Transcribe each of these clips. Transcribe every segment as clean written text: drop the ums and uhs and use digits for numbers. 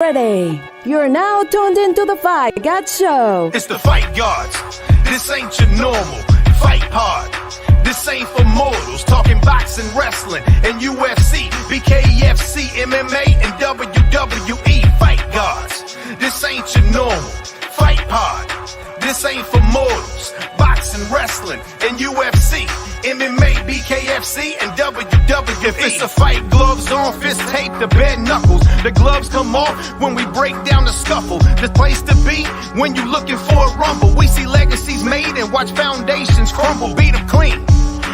Ready. You're now tuned into the Fight God Show. It's the Fight Gods. This ain't your normal. Fight hard. This ain't for mortals. Talking boxing, wrestling, and UFC, BKFC, MMA, and WWE. Fight Gods. This ain't your normal. Fight hard. This ain't for mortals. Boxing, wrestling, and UFC, MMA, BKFC, and WWE. If it's a fight, gloves on, fist tape to bare knuckles. The gloves come off when we break down the scuffle. The place to be when you looking for a rumble. We see legacies made and watch foundations crumble. Beat them clean.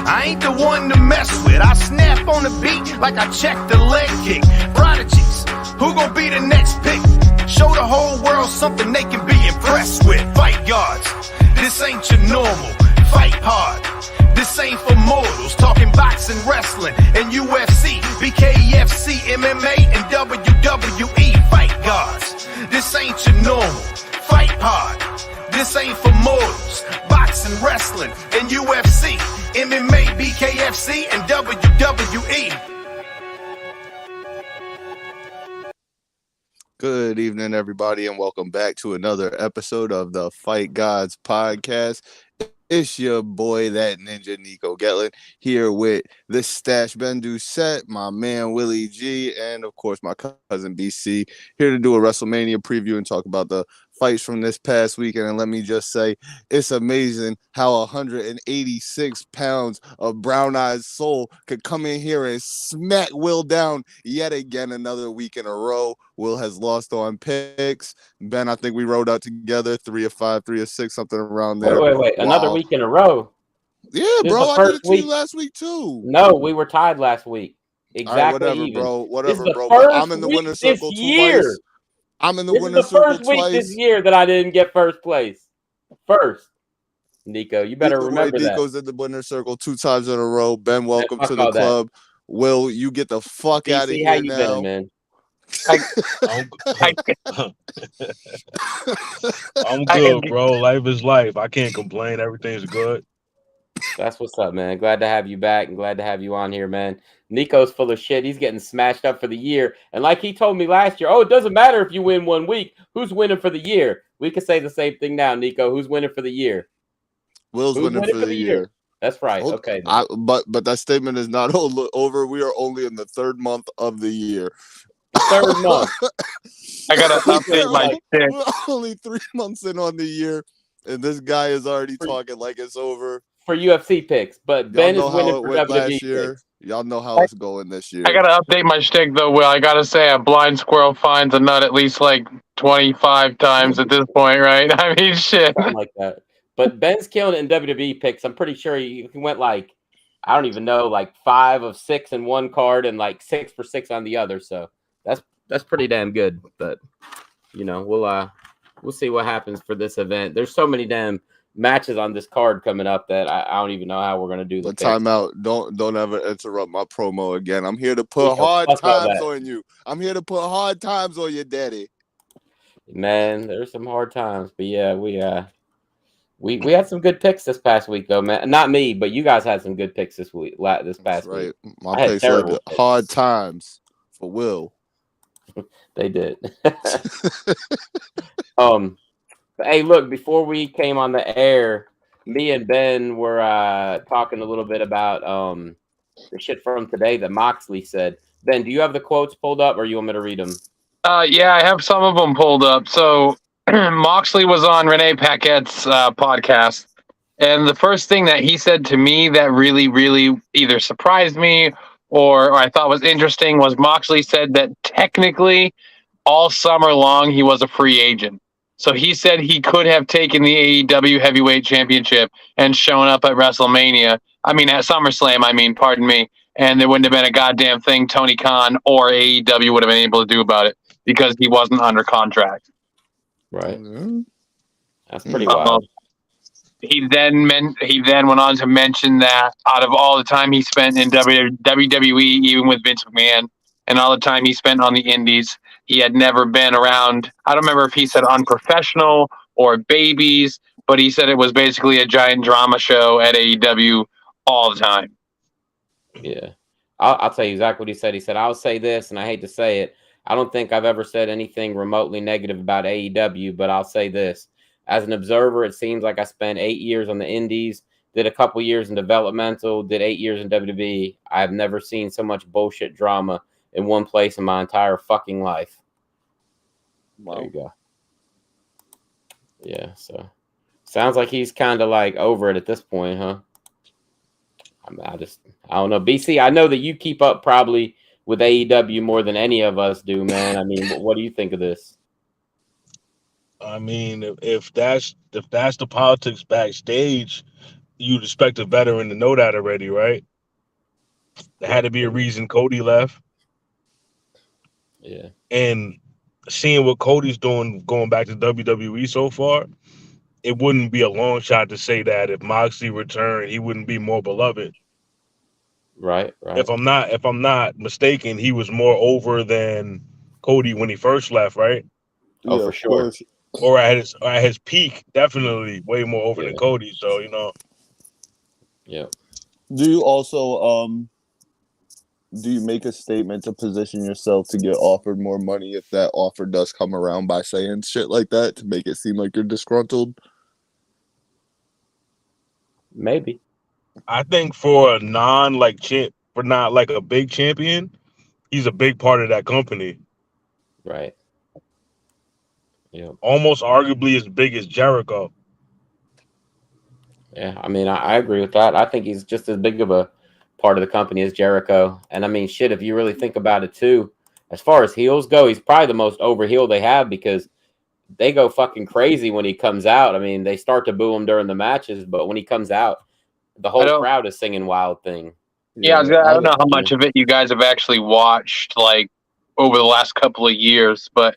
I ain't the one to mess with. I snap on the beat like I check the leg kick. Prodigies, who gon' be the next pick? Show the whole world something they can be impressed with. Fight Gods. This ain't your normal. Fight hard. This ain't for mortals. Talking boxing, wrestling, and UFC, BKFC, MMA, and WWE. Fight Gods. This ain't your normal. Fight hard. This ain't for mortals. Boxing, wrestling, and UFC, MMA, BKFC, and WWE. Good evening, everybody, and welcome back to another episode of the Fight Gods podcast. It's your boy, that ninja Nico Getlin, here with the Stash Bendu set, my man Willie G, and of course my cousin BC, here to do a WrestleMania preview and talk about the fights from this past weekend. And let me just say, it's amazing how 186 pounds of brown-eyed soul could come in here and smack Will down yet again another week in a row. Will has lost on picks. Ben, I think we rode out together 3 of 5, 3 of 6, something around there. Wait. Wow. Another week in a row. Yeah, bro, I did it to you last week too. No, we were tied last week. Exactly. All right, whatever, even. bro. Whatever, bro. I'm in the winner's circle twice. I'm in the winner's circle twice. This is the first week this year that I didn't get first place. First. Nico, you better remember that. Nico's in the winner's circle 2 times in a row. Ben, welcome to the club. Will, you get the fuck out of here how you now. been, man? I'm good, bro. Life is life. I can't complain. Everything's good. That's what's up, man. Glad to have you back and glad to have you on here, man. Nico's full of shit. He's getting smashed up for the year. And like he told me last year, it doesn't matter if you win 1 week. Who's winning for the year? We could say the same thing now, Nico. Who's winning for the year? Will's winning for the year. That's right. Okay. But that statement is not over. We are only in the 3rd month of the year. 3rd month. I gotta update my shit. We're only 3 months in on the year, and this guy is already talking like it's over. For UFC picks, but Ben is winning for WWE picks. Y'all know how it's going this year. I gotta update my shtick though, Will. I gotta say a blind squirrel finds a nut at least like 25 times at this point, right? I mean, shit. Something like that. But Ben's killing it in WWE picks. I'm pretty sure he went like, I don't even know, like 5 of 6 in one card and like 6 for 6 on the other. So that's pretty damn good. But we'll see what happens for this event. There's so many damn matches on this card coming up that I don't even know how we're gonna do the time out. Don't ever interrupt my promo again. I'm here to put hard times on you. I'm here to put hard times on you, daddy. Man, there's some hard times, but yeah, we had some good picks this past week though, man. Not me, but you guys had some good picks this past week. My picks were hard times for Will. They did. Hey, look, before we came on the air, me and Ben were talking a little bit about the shit from today that Moxley said. Ben, do you have the quotes pulled up or you want me to read them? Yeah, I have some of them pulled up. So Moxley was on Renee Paquette's podcast, and the first thing that he said to me that really, really either surprised me or I thought was interesting was Moxley said that technically all summer long he was a free agent. So he said he could have taken the AEW Heavyweight Championship and shown up at WrestleMania. At SummerSlam, pardon me. And there wouldn't have been a goddamn thing Tony Khan or AEW would have been able to do about it because he wasn't under contract. Right. That's pretty wild. He then went on to mention that out of all the time he spent in WWE, even with Vince McMahon, and all the time he spent on the indies, he had never been around. I don't remember if he said unprofessional or babies, but he said it was basically a giant drama show at AEW all the time. Yeah. I'll tell you exactly what he said. He said, I'll say this, and I hate to say it. I don't think I've ever said anything remotely negative about AEW, but I'll say this. As an observer, it seems like I spent 8 years on the indies, did a couple years in developmental, did 8 years in WWE. I've never seen so much bullshit drama in one place in my entire fucking life. Wow. There you go. Yeah, so sounds like he's kind of like over it at this point, huh? I don't know. BC, I know that you keep up probably with AEW more than any of us do, man. I mean, what do you think of this? I mean, if that's the politics backstage, you'd expect a veteran to know that already, right? There had to be a reason Cody left. Yeah. And seeing what Cody's doing going back to WWE so far, it wouldn't be a long shot to say that if Moxley returned, he wouldn't be more beloved. Right. If I'm not mistaken, he was more over than Cody when he first left, right? Oh, Yeah, for of sure. course. Or at his peak, definitely way more over Yeah. than Cody. So, Yeah. Do you also do you make a statement to position yourself to get offered more money if that offer does come around by saying shit like that to make it seem like you're disgruntled? Maybe. I think for a for not like a big champion, he's a big part of that company. Right. Yeah. Almost arguably as big as Jericho. Yeah. I mean, I agree with that. I think he's just as big of a part of the company as Jericho. And I mean, shit, if you really think about it too, as far as heels go, he's probably the most over heel they have because they go fucking crazy when he comes out. I mean, they start to boo him during the matches, but when he comes out, the whole crowd is singing Wild Thing. Yeah, I don't know how Yeah. much of it you guys have actually watched, like over the last couple of years, but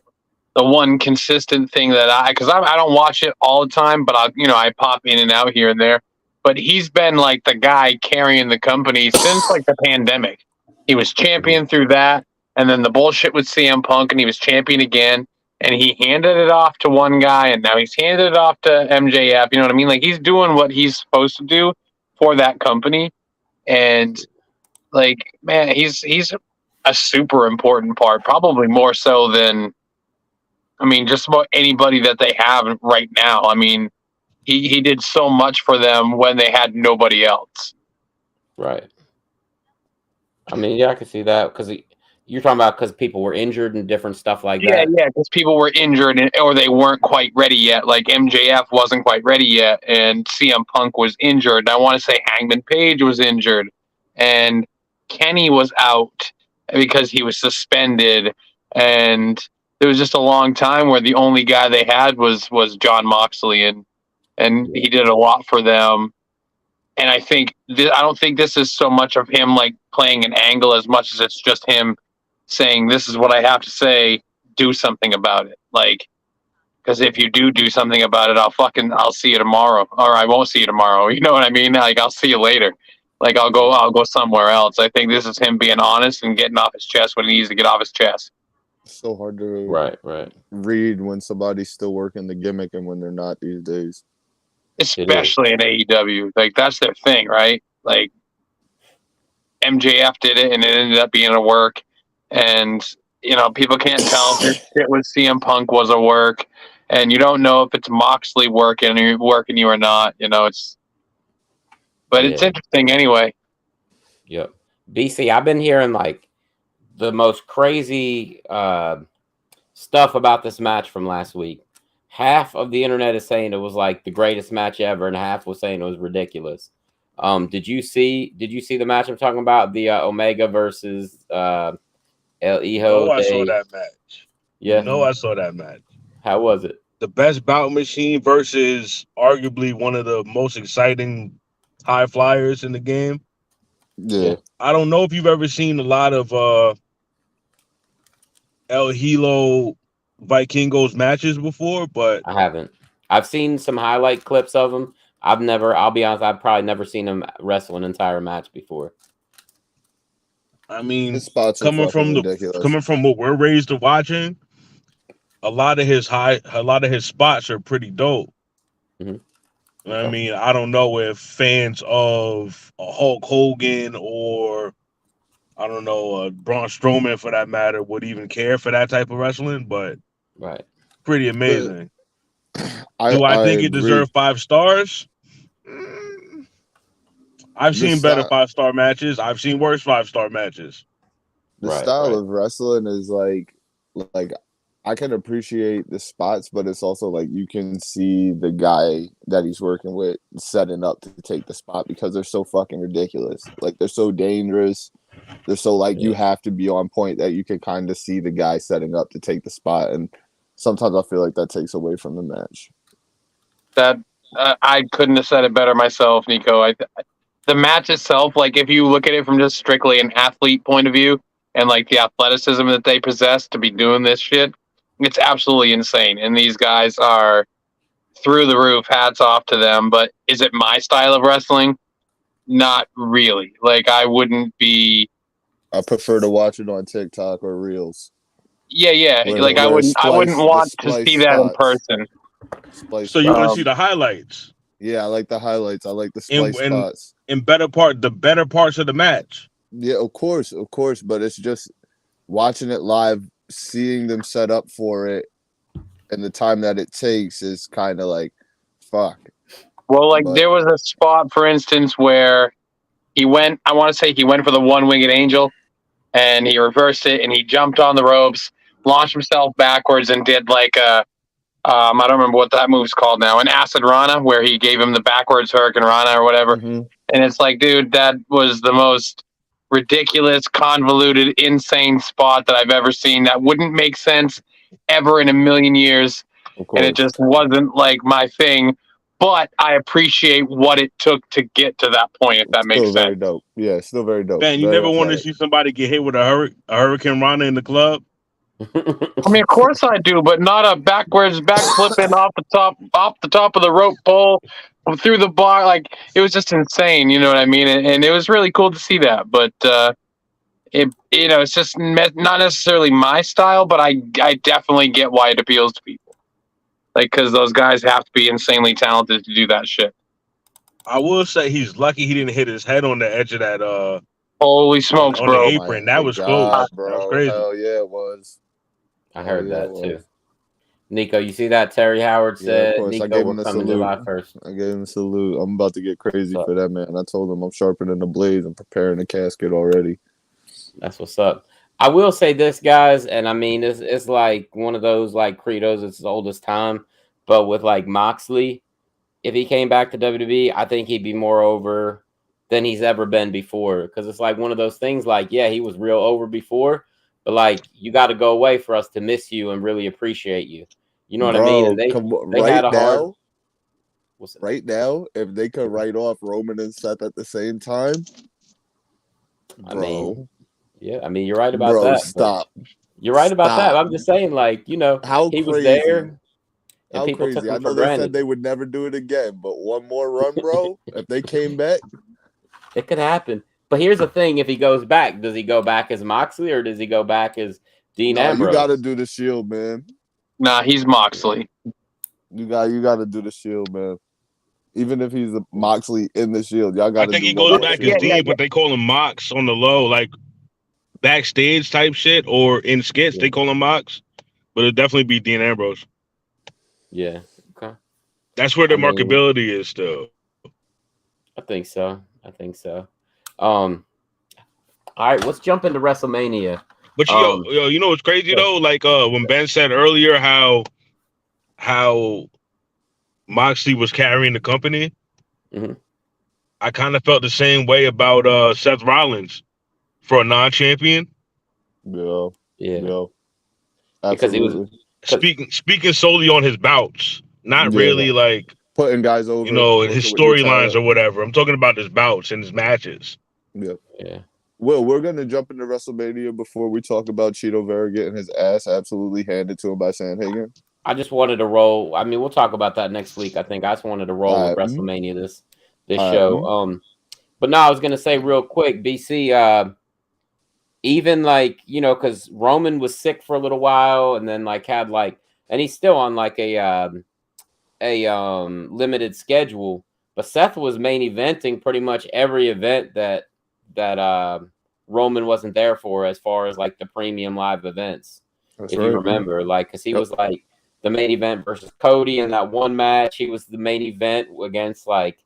the one consistent thing that because I don't watch it all the time, but I pop in and out here and there. But he's been like the guy carrying the company since like the pandemic. He was champion through that, and then the bullshit with CM Punk, and he was champion again, and he handed it off to one guy, and now he's handed it off to MJF. You know what I mean? Like he's doing what he's supposed to do for that company, and like man, he's a super important part, probably more so than. I mean, just about anybody that they have right now. I mean, he did so much for them when they had nobody else. Right. I mean, yeah, I can see that because you're talking about because people were injured and different stuff like that. Yeah, because people were injured or they weren't quite ready yet. Like MJF wasn't quite ready yet, and CM Punk was injured. I want to say Hangman Page was injured, and Kenny was out because he was suspended, and there was just a long time where the only guy they had was John Moxley, and he did a lot for them. And I think I don't think this is so much of him like playing an angle as much as it's just him saying, "This is what I have to say. Do something about it." Like, because if you do something about it, I'll see you tomorrow, or I won't see you tomorrow. You know what I mean? Like, I'll see you later. Like, I'll go somewhere else. I think this is him being honest and getting off his chest when he needs to get off his chest. It's so hard to Right. read when somebody's still working the gimmick and when they're not these days. Especially in AEW. Like, that's their thing, right? Like, MJF did it, and it ended up being a work. And, people can't tell if this shit with CM Punk was a work. And you don't know if it's Moxley working you or not. But it's interesting anyway. Yep. BC, I've been hearing like the most crazy stuff about this match from last week. Half of the internet is saying it was like the greatest match ever, and half was saying it was ridiculous. Did you see the match I'm talking about? The Omega versus El Hijo. I saw that match. Yeah. I saw that match. How was it? The best bout machine versus arguably one of the most exciting high flyers in the game. Yeah. I don't know if you've ever seen a lot of El Hilo Vikingos matches before, but I haven't. I've seen some highlight clips of them. I'll be honest, I've probably never seen him wrestle an entire match before. I mean, His spots are coming from ridiculous. what we're raised to watching, a lot of his spots are pretty dope. Mm-hmm. I mean, I don't know if fans of Hulk Hogan or I don't know, Braun Strowman for that matter would even care for that type of wrestling, but Right. pretty amazing. I Do I think it agree. deserved 5 stars? Mm, I've The seen better style 5-star matches. I've seen worse 5-star matches. the Right, style right. of wrestling is like I can appreciate the spots, but it's also like you can see the guy that he's working with setting up to take the spot because they're so fucking ridiculous. Like they're so dangerous. They're so like you Yeah. have to be on point that you can kind of see the guy setting up to take the spot, and sometimes I feel like that takes away from the match. That I couldn't have said it better myself, Nico. The match itself, like if you look at it from just strictly an athlete point of view and like the athleticism that they possess to be doing this shit, it's absolutely insane. And these guys are through the roof. Hats off to them. But is it my style of wrestling? Not really. Like I wouldn't be. I prefer to watch it on TikTok or Reels Yeah. Like where I wouldn't the want to splice see that in spots. person. Splice So you want to spots. see the highlights Yeah, I like the highlights. I like the in splice in spots. in the better parts of the match. Yeah, of course, but it's just watching it live, seeing them set up for it, and the time that it takes is kind of like, fuck. Well, like But there was a spot, for instance, where he went. I want to say he went for the one-winged angel, and he reversed it, and he jumped on the ropes, launched himself backwards, and did like a I don't remember what that move's called now, an acid Rana, where he gave him the backwards Hurricane Rana or whatever. Mhm. And it's like, dude, that was the most ridiculous, convoluted, insane spot that I've ever seen. That wouldn't make sense ever in a million years. Of And it course, just wasn't like my thing. But I appreciate what it took to get to that point, if that makes still very sense. dope. Yeah, still very dope. Man, you Very never want to athletic. see somebody get hit with a Hurricane Rana in the club. I mean, of course I do, but not a backwards backflipping off the top of the rope pole through the bar. Like it was just insane. You know what I mean? And it was really cool to see that. But it's just not necessarily my style. But I definitely get why it appeals to people. Like because those guys have to be insanely talented to do that shit. I will say he's lucky he didn't hit his head on the edge of that Holy smokes, on the bro! apron. That was God, close. That was bro. crazy. Hell yeah, it was. I Hell heard yeah, that it too. was. Nico, you see that Terry Howard Yeah, of said, course. I Nico, gave we're him the coming salute. July 1st. I gave him a salute. I'm about to get crazy What's for that, man. I told him I'm sharpening the blades. I'm preparing the casket already. That's what's up. I will say this, guys, and I mean, it's like one of those like credos. It's as old as time, but with like Moxley, if he came back to WWE, I think he'd be more over than he's ever been before. Because it's like one of those things. Like, yeah, he was real over before, but like you got to go away for us to miss you and really appreciate you. You know what I mean? And Bro, come on. they had a hard. Right now, if they could write off Roman and Seth at the same time, I bro. mean, yeah, I mean, you're right about Bro, that. stop. You're right about that. Stop. I'm just saying, like, How he was crazy. there, and How people took crazy. I him know for they granted. said they would never do it again, but one more run, bro. If they came back, It could happen. But here's the thing: if he goes back, does he go back as Moxley or does he go back as Dean no, Ambrose? you gotta do the Shield, man. Nah, he's Moxley. You gotta do the Shield, man. Even if he's a Moxley in the Shield, y'all I gotta think do he one goes more back as Shield. Dean, but they call him Mox on the low, like backstage type shit, or in skits they call him Mox. But it'll definitely be Dean Ambrose. Yeah. Okay. That's where the I mean, marketability is still. I think so. All right, let's jump into WrestleMania. But you know what's crazy though? Like when Ben said earlier how Moxley was carrying the company, Mhm. I kind of felt the same way about Seth Rollins for a non-champion. Yeah. Because he was Absolutely. Speaking solely on his bouts, not Yeah. really like Putting guys over, his with your storylines talent. or whatever. I'm talking about his bouts and his matches. Yeah. Yeah. Well, we're gonna jump into WrestleMania before we talk about Cheeto Vera getting his ass absolutely handed to him by Sanhagen. I just wanted to roll. I mean, we'll talk about that next week. I think I just wanted to roll with Alright. WrestleMania this Alright. show. But no, I was gonna say real quick, BC. Even like because Roman was sick for a little while, and then like had like, and he's still on like a limited schedule. But Seth was main eventing pretty much every event that Roman wasn't there for as far as like the premium live events. That's If right. you remember, like, because he Yep. was like the main event versus Cody in that one match. He was the main event against like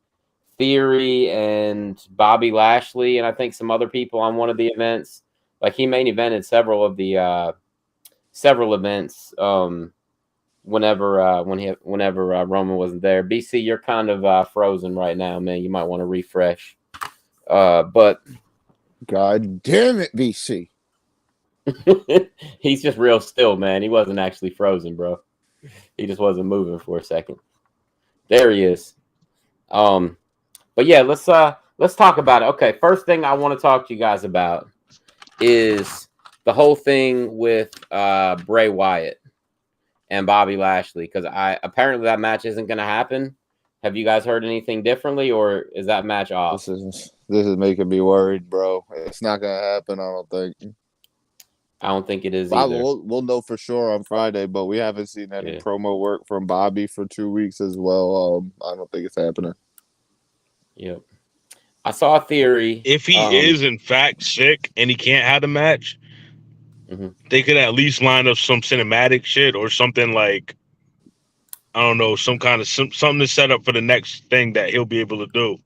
Theory and Bobby Lashley, and I think some other people on one of the events. Like he main evented several of the several events. Whenever Roman wasn't there. BC, you're kind of frozen right now, man. You might want to refresh. But God damn it, BC. he's just real still, man. He wasn't actually frozen, bro. He just wasn't moving for a second. There he is. But yeah, let's talk about it. Okay, first thing I want to talk to you guys about is the whole thing with Bray Wyatt and Bobby Lashley, because apparently that match isn't going to happen. Have you guys heard anything differently, or is that match off? This is making me worried, bro. It's not gonna happen. I don't think. I don't think it is either. We'll know for sure on Friday, but we haven't seen any promo work from Bobby for 2 weeks as well. I don't think it's happening. Yep. I saw a theory. If he is in fact sick and he can't have the match, they could at least line up some cinematic shit or something like, I don't know, some kind of something to set up for the next thing that he'll be able to do.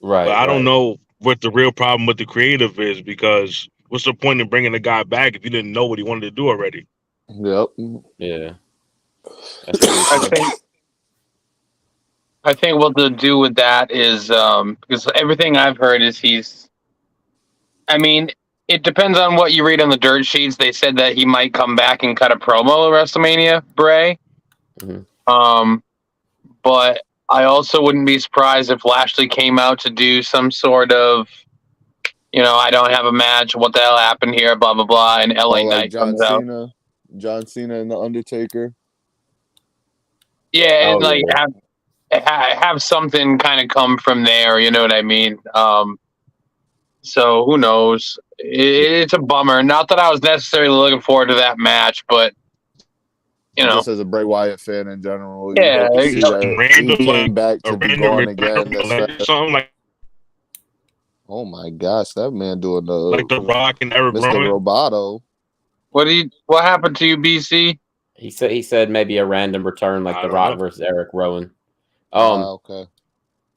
Right. But I don't know what the real problem with the creative is, because what's the point in bringing the guy back if you didn't know what he wanted to do already? Yep. Yeah. I think what they'll do with that is because everything I've heard is it depends on what you read on the dirt sheets. They said that he might come back and cut a promo at WrestleMania, Bray. But I also wouldn't be surprised if Lashley came out to do some sort of, I don't have a match. What the hell happened here? Blah blah blah. And LA Knight comes out. John Cena and the Undertaker. Yeah, and have something kind of come from there. You know what I mean? So who knows? It's a bummer. Not that I was necessarily looking forward to that match, but just as a Bray Wyatt fan in general, yeah, he came back to be gone again. Something like, oh my gosh, that man doing the Rock and Eric Mr. Roboto. What happened to you, BC? He said maybe a random return like the Rock versus Eric Rowan. Okay.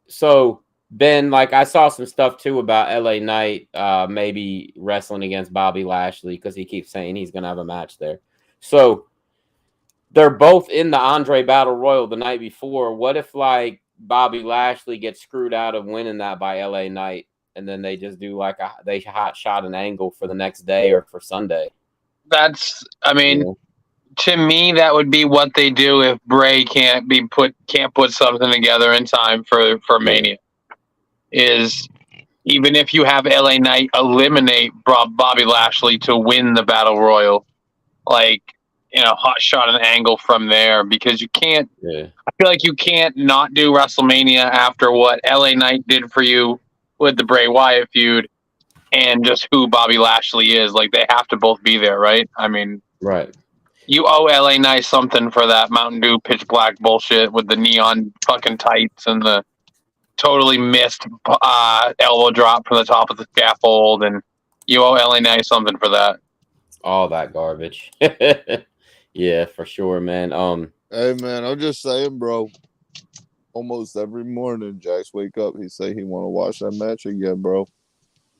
So Ben, like I saw some stuff too about LA Knight maybe wrestling against Bobby Lashley, because he keeps saying he's gonna have a match there. So they're both in the Andre Battle Royal the night before. What if like Bobby Lashley gets screwed out of winning that by LA Knight, and then they just do like they hot shot an angle for the next day or for Sunday? To me, that would be what they do if Bray can't put something together in time for Mania. Is even if you have LA Knight eliminate Bobby Lashley to win the Battle Royal, like, hot shot an angle from there, because you can't. Yeah. I feel like you can't not do WrestleMania after what LA Knight did for you with the Bray Wyatt feud, and just who Bobby Lashley is. Like, they have to both be there, right? I mean, right. You owe LA Knight something for that Mountain Dew pitch black bullshit with the neon fucking tights and the totally missed elbow drop from the top of the scaffold, and you owe LA Knight something for that. All that garbage. Yeah, for sure, man. Hey man, I'm just saying, bro. Almost every morning, Jax wake up, he say he want to watch that match again, bro.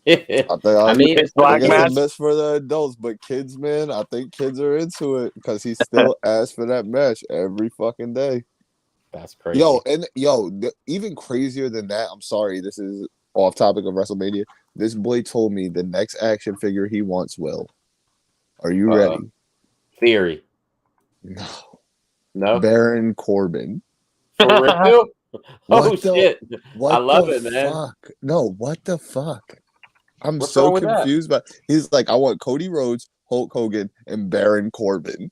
I mean, it's a miss for the adults, but kids, man, I think kids are into it because he still asks for that match every fucking day. That's crazy. Even crazier than that. I'm sorry, this is off topic of WrestleMania. This boy told me the next action figure he wants. Will, are you ready? Theory. No. Baron Corbin. For real? Shit! I love it, man. Fuck? No, what the fuck? I'm so confused. But he's like, I want Cody Rhodes, Hulk Hogan, and Baron Corbin.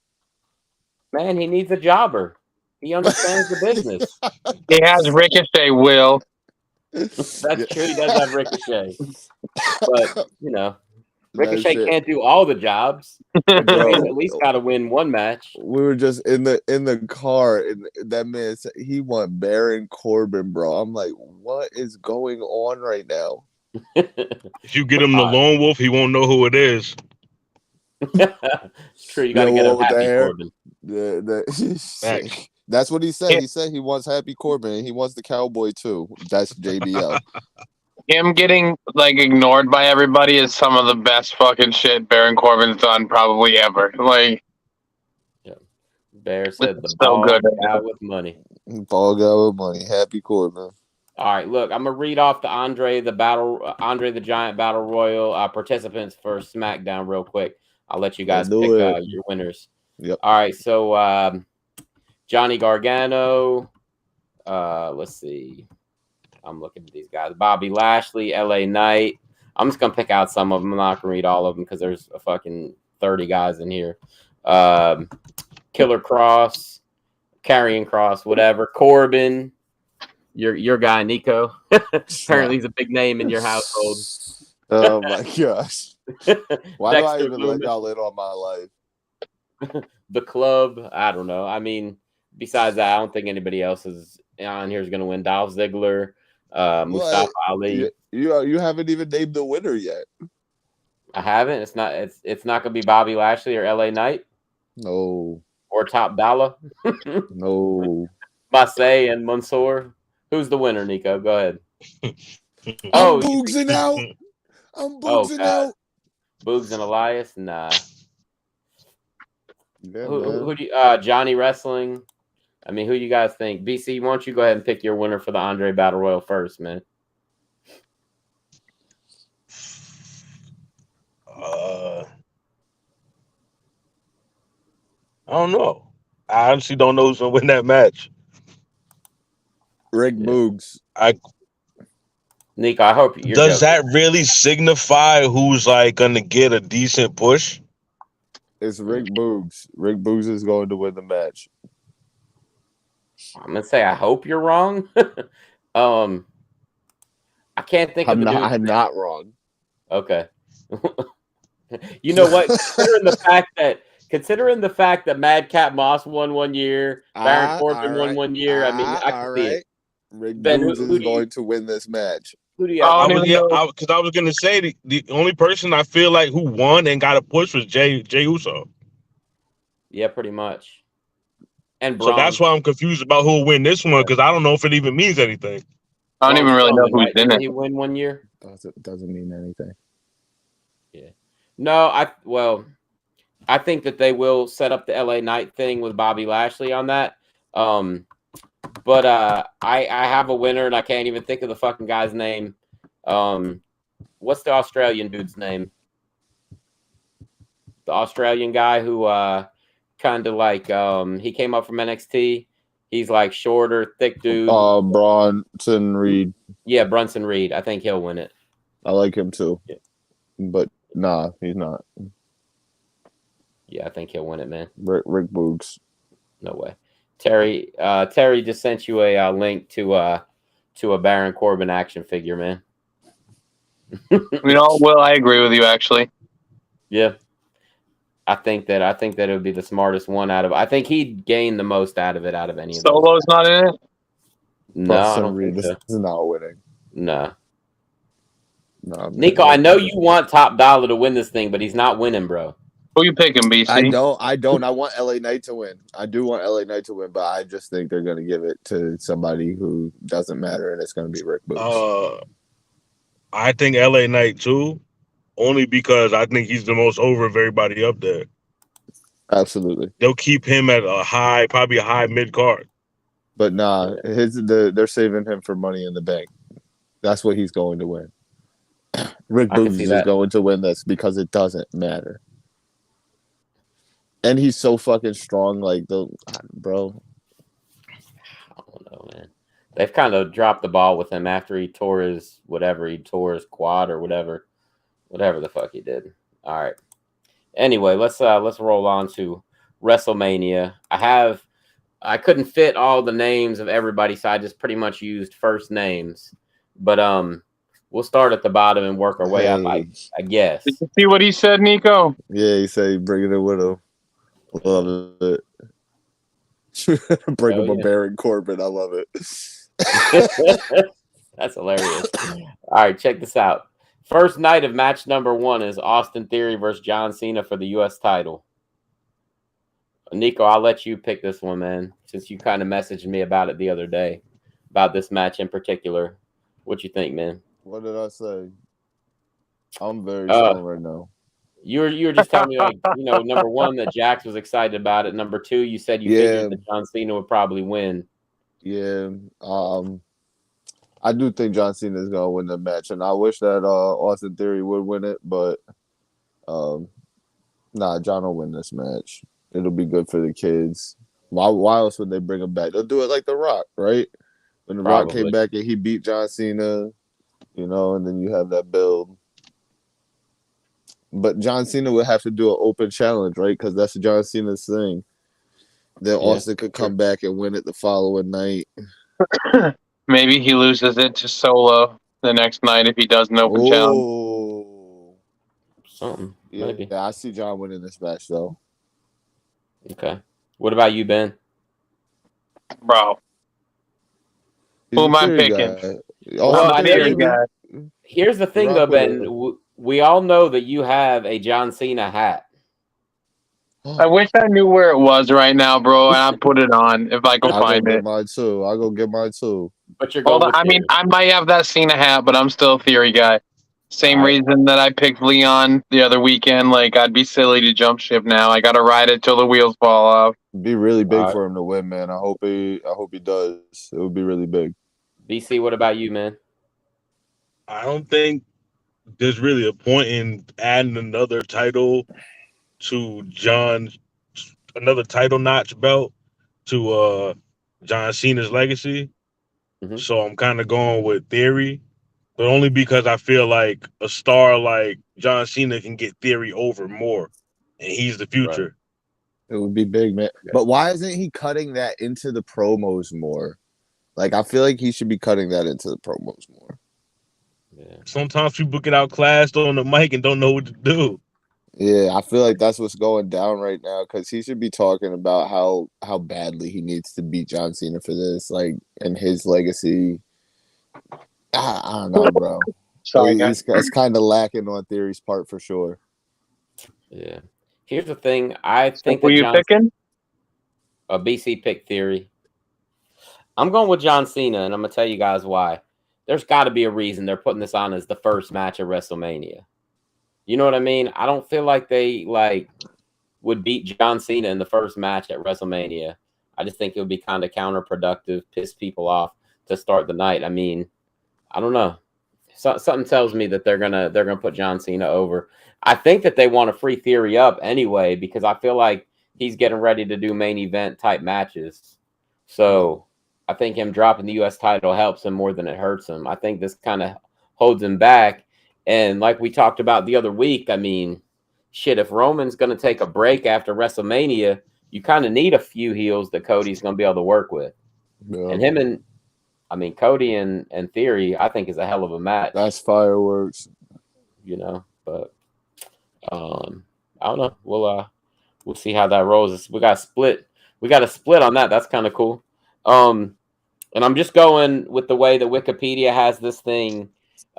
Man, he needs a jobber. He understands the business. He has Ricochet, Will. That's true. He does have Ricochet. But, Ricochet can't do all the jobs. He's at least got to win one match. We were just in the car, and that man said he want Baron Corbin, bro. I'm like, what is going on right now? If you get him the lone wolf, he won't know who it is. It's true. You got to get him with the happy, hair. Corbin. That's what he said. He said he wants Happy Corbin and he wants the cowboy too. That's JBL. Him getting like ignored by everybody is some of the best fucking shit Baron Corbin's done probably ever. Like, Bear said the so ball good. out with money. Ball guy with money. Happy Corbin. All right, look, I'm gonna read off the Andre the Giant Battle Royal participants for SmackDown real quick. I'll let you guys pick your winners. Yep. All right, so Johnny Gargano. Let's see. I'm looking at these guys. Bobby Lashley, LA Knight. I'm just gonna pick out some of them. I'm not gonna read all of them because there's a fucking 30 guys in here. Killer Cross, Karrion Cross, whatever. Corbin, your guy Nico. Apparently he's a big name in your household. Oh my gosh. Why do I Dexter even Lumis. let y'all in on my life? The Club, I don't know. I mean, besides that, I don't think anybody else is on here is going to win. Dolph Ziggler, Mustafa Ali. You haven't even named the winner yet. I haven't. It's not going to be Bobby Lashley or LA Knight. No. Or Top Dollar. No. Masay and Mansoor. Who's the winner, Nico? Go ahead. I'm Boogsing out. I'm Boogsing out. Boogs and Elias? Nah. Yeah, who do you, Johnny Wrestling? I mean, who you guys think? BC, why don't you go ahead and pick your winner for the Andre Battle Royal first, man? I don't know. I honestly don't know who's gonna win that match. Rick Boogs. Nico, I hope you're Does joking. that really signify who's like gonna get a decent push? It's Rick Boogs. Rick Boogs is going to win the match. I'm gonna say I hope you're wrong. I can't think of the dude. I'm not wrong. Okay. You know what? Considering the fact that Madcap Moss won 1 year, Baron Corbin won 1 year, I mean, I can see it. Rick Ben, Boogs is going to win this match. Who do you have? Because I was gonna say the only person I feel like who won and got a push was Jay Uso. Yeah, pretty much. And Braun. So that's why I'm confused about who'll win this one because I don't know if it even means anything. I don't even really know who's in it. He win 1 year. Doesn't mean anything. Yeah. No, I think that they will set up the LA Knight thing with Bobby Lashley on that. But I have a winner and I can't even think of the fucking guy's name. What's the Australian dude's name? The Australian guy who kind of like he came up from NXT. He's like shorter, thick dude. Bronson Reed. Yeah, Brunson Reed. I think he'll win it. I like him too. Yeah. But nah, he's not. Yeah, I think he'll win it, man. Rick Boogs. No way. Terry just sent you a link to a Baron Corbin action figure, man. Will, I agree with you actually. Yeah. I think that it would be the smartest one out of. I think he'd gain the most out of it out of any of those. Solo's not in it? No, I don't think so. This is not winning. No. No, Nico, I know you want Top Dollar to win this thing, but he's not winning, bro. Who you picking, BC? I don't. I want LA Knight to win. I do want LA Knight to win, but I just think they're going to give it to somebody who doesn't matter, and it's going to be Rick Boogs. I think LA Knight too, only because I think he's the most over of everybody up there. Absolutely. They'll keep him at probably a high mid card. But nah, they're saving him for Money in the Bank. That's what he's going to win. Rick Boogs is going to win this because it doesn't matter. And he's so fucking strong, bro. I don't know, man. They've kind of dropped the ball with him after he tore his quad or whatever the fuck he did. All right. Anyway, let's roll on to WrestleMania. I couldn't fit all the names of everybody, so I just pretty much used first names. But we'll start at the bottom and work our way up, I guess. Did you see what he said, Nico? Yeah, he said bring it in with him. Love it. Bring him a Baron Corbin. I love it. That's hilarious. All right, check this out. First night of match number 1 is Austin Theory versus John Cena for the U.S. title. Nico, I'll let you pick this one, man, since you kind of messaged me about it the other day, about this match in particular. What you think, man? What did I say? I'm very stoned right now. You were just telling me, like, number 1, that Jax was excited about it. Number 2, you said you figured that John Cena would probably win. Yeah. I do think John Cena is gonna win the match, and I wish that Austin Theory would win it, but John will win this match. It'll be good for the kids. Why else would they bring him back? They'll do it like The Rock, right? When The Rock came back and he beat John Cena, and then you have that build. But John Cena would have to do an open challenge, right? Because that's John Cena's thing. Then Austin could come back and win it the following night. Maybe he loses it to Solo the next night if he does an open challenge. Something. Yeah, Maybe. Yeah, I see John winning this match, though. Okay. What about you, Ben? Bro. Who am I picking? Here's the thing, though, Ben. We all know that you have a John Cena hat. I wish I knew where it was right now, bro, and I put it on if I can find it. I'll go get mine too. But you're going. I might have that Cena hat, but I'm still a Theory guy. Same reason that I picked Leon the other weekend. Like, I'd be silly to jump ship now. I got to ride it till the wheels fall off. It'd be really big for him to win, man. I hope he does. It would be really big. BC, what about you, man? I don't think there's really a point in adding another title to another title notch belt to John Cena's legacy. Mm-hmm. So I'm kind of going with Theory, but only because I feel like a star like John Cena can get Theory over more, and he's the future. Right. It would be big, man. Yeah. But why isn't he cutting that into the promos more? Like, I feel like he should be cutting that into the promos more. Yeah. Sometimes people get outclassed on the mic and don't know what to do. Yeah, I feel like that's what's going down right now, because he should be talking about how badly he needs to beat John Cena for this, like, and his legacy. I don't know, bro. It's kind of lacking on Theory's part for sure. Yeah. Here's the thing. I think were you picking? BC picked Theory. I'm going with John Cena, and I'm going to tell you guys why. There's got to be a reason they're putting this on as the first match at WrestleMania. You know what I mean? I don't feel like they would beat John Cena in the first match at WrestleMania. I just think it would be kind of counterproductive, piss people off to start the night. I mean, I don't know. Something tells me that they're gonna put John Cena over. I think that they want to free Theory up anyway, because I feel like he's getting ready to do main event type matches. So I think him dropping the U.S. title helps him more than it hurts him. I think this kind of holds him back. And like we talked about the other week, I mean, shit, if Roman's going to take a break after WrestleMania, you kind of need a few heels that Cody's going to be able to work with. Yeah. And Cody and Theory, I think, is a hell of a match. That's fireworks. But I don't know. We'll see how that rolls. We got a split on that. That's kind of cool. And I'm just going with the way that Wikipedia has this thing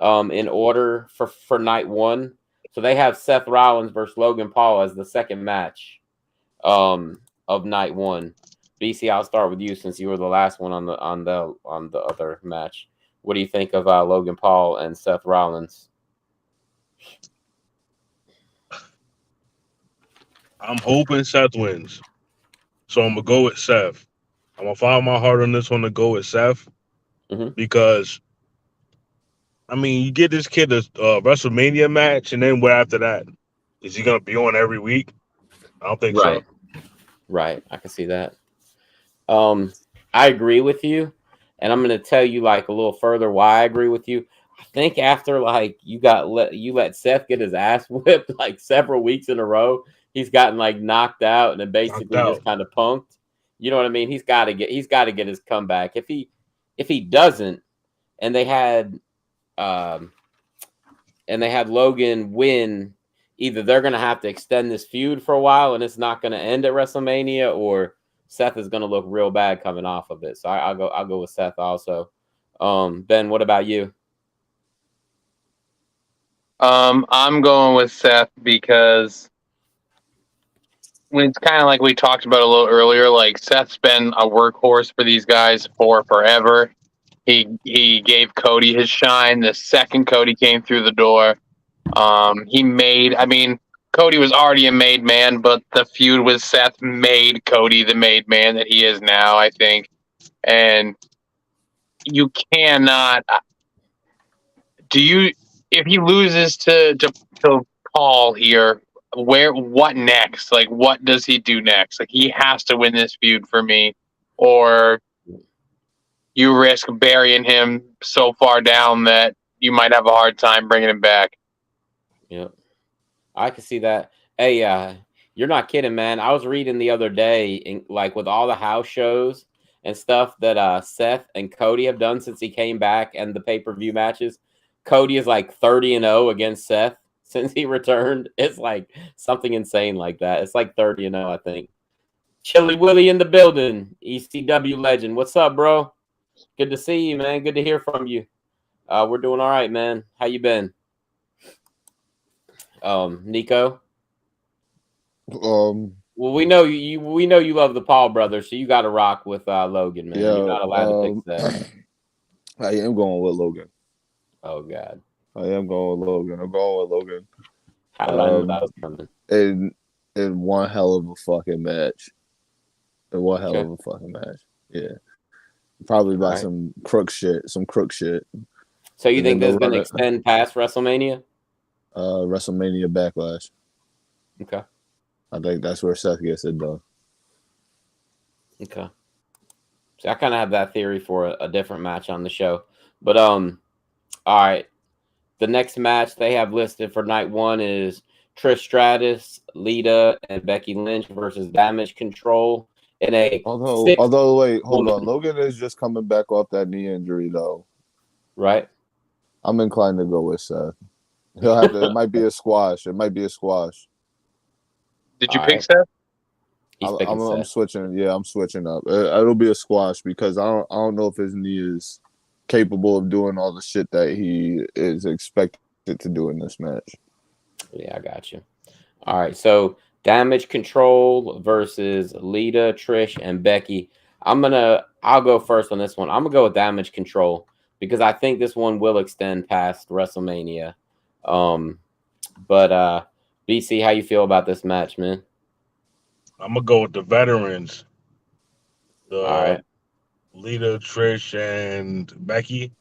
in order for night 1. So they have Seth Rollins versus Logan Paul as the second match of night 1. BC, I'll start with you since you were the last one on the other match. What do you think of Logan Paul and Seth Rollins? I'm hoping Seth wins, so I'm gonna go with Seth. I'm gonna follow my heart on this one to go with Seth, because I mean, you get this kid a WrestleMania match, and then what after that? Is he gonna be on every week? I don't think so. Right, I can see that. I agree with you, and I'm going to tell you a little further why I agree with you. I think after you let Seth get his ass whipped several weeks in a row, he's gotten knocked out and then basically just kind of punked. You know what I mean? He's got to get his comeback. If he doesn't, and they had Logan win, either they're going to have to extend this feud for a while and it's not going to end at WrestleMania, or Seth is going to look real bad coming off of it. So I'll go with Seth also. Ben, what about you? I'm going with Seth because when it's kind of like we talked about a little earlier, like Seth's been a workhorse for these guys for forever. He gave Cody his shine the second Cody came through the door. Cody was already a made man, but the feud with Seth made Cody the made man that he is now, I think. And you cannot. If he loses to Paul here, what next? Like, what does he do next? Like, he has to win this feud for me, or you risk burying him so far down that you might have a hard time bringing him back. Yep. I can see that. Hey, you're not kidding, man. I was reading the other day, like with all the house shows and stuff that Seth and Cody have done since he came back and the pay-per-view matches. Cody is like 30-0 against Seth since he returned. It's like something insane like that. It's like 30-0, I think. Chili Willie in the building, ECW legend. What's up, bro? Good to see you, man. Good to hear from you. We're doing all right, man. How you been? Nico? Well, we know you love the Paul brothers, so you got to rock with Logan, man. Yeah, you're not allowed to pick that. I am going with Logan. Oh God, I am going with Logan. I'm going with Logan. How did I know that was coming? In one hell of a fucking match. In one hell of a fucking match. Yeah, probably by some crook shit. So you think this is going to extend past WrestleMania? WrestleMania Backlash. Okay. I think that's where Seth gets it done. Okay. So I kind of have that theory for a different match on the show. But all right. The next match they have listed for night one is Trish Stratus, Lita, and Becky Lynch versus Damage Control in a although wait, hold on. Logan is just coming back off that knee injury though. Right. I'm inclined to go with Seth. He'll have to. It might be a squash. Did you pick Seth? I'm switching. Yeah, I'm switching up. It'll be a squash because I don't know if his knee is capable of doing all the shit that he is expected to do in this match. Yeah, I got you. All right, so Damage Control versus Lita, Trish, and Becky. I'll go first on this one. I'm gonna go with Damage Control because I think this one will extend past WrestleMania. But BC, how you feel about this match, man? I'm gonna go with the veterans. All right. Lita, Trish, and Becky.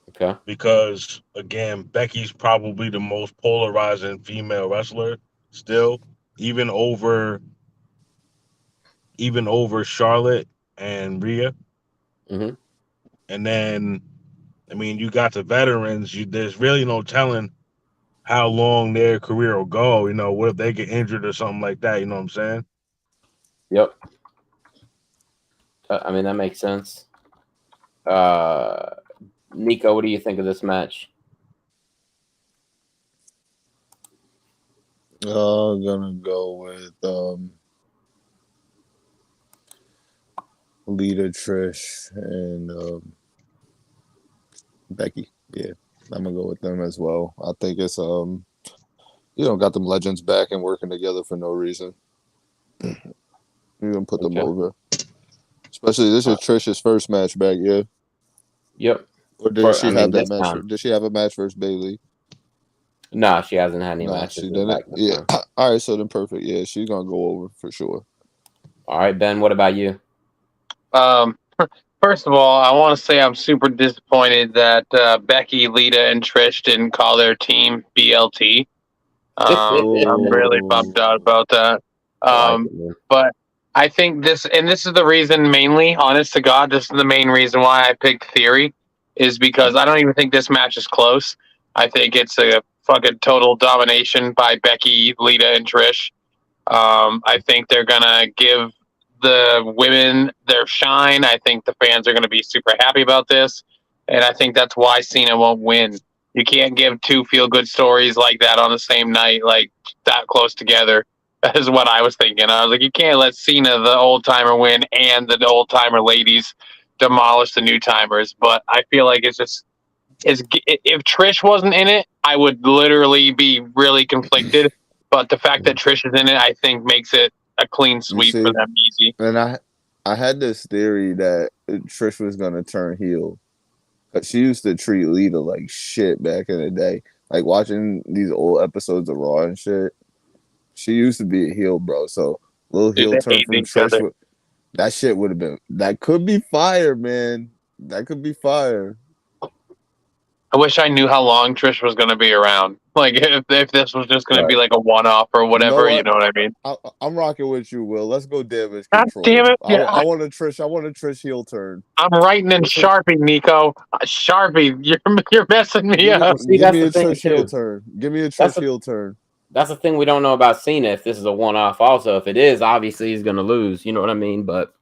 Okay. Because again, Becky's probably the most polarizing female wrestler still, even over Charlotte and Rhea. Mm-hmm. And then, I mean, you got the veterans. There's really no telling how long their career will go. You know, what if they get injured or something like that? You know what I'm saying? Yep. I mean, that makes sense. Nico, what do you think of this match? I'm gonna go with Lita, Trish, and Becky. Yeah, I'm gonna go with them as well. I think it's got them legends back and working together for no reason. You're gonna put them over. Especially this is Trish's first match back, yeah. Yep. Or did she have that match? Did she have a match versus Bayley? No, she hasn't had any matches. She didn't. Yeah. All right, so then perfect. Yeah, she's gonna go over for sure. All right, Ben, what about you? First of all, I want to say I'm super disappointed that Becky, Lita, and Trish didn't call their team BLT. I'm really bummed out about that. But I think this is the reason mainly, honest to God, this is the main reason why I picked Theory, is because I don't even think this match is close. I think it's a fucking total domination by Becky, Lita, and Trish. I think they're going to give the women their shine. I think the fans are going to be super happy about this. And I think that's why Cena won't win. You can't give two feel-good stories like that on the same night, like that close together. That is what I was thinking. I was like, you can't let Cena, the old-timer, win and the old-timer ladies demolish the new timers. But I feel like it's if Trish wasn't in it, I would literally be really conflicted. But the fact that Trish is in it, I think, makes it a clean sweep for them, easy. And I had this theory that Trish was gonna turn heel. She used to treat Lita like shit back in the day. Like watching these old episodes of Raw and shit. She used to be a heel, bro. So little heel turn from Trish. That shit would have been. That could be fire, man. That could be fire. I wish I knew how long Trish was going to be around. Like if this was just going to be like a one-off or whatever, you know what I mean? I'm rocking with you, Will. Let's go damage God control. damn it! I want a Trish heel turn. I'm writing in Sharpie, Nico. Sharpie, you're messing me up. Give me a Trish heel turn. Give me a Trish heel turn. That's the thing we don't know about Cena. If this is a one-off, also, if it is, obviously he's going to lose. You know what I mean? But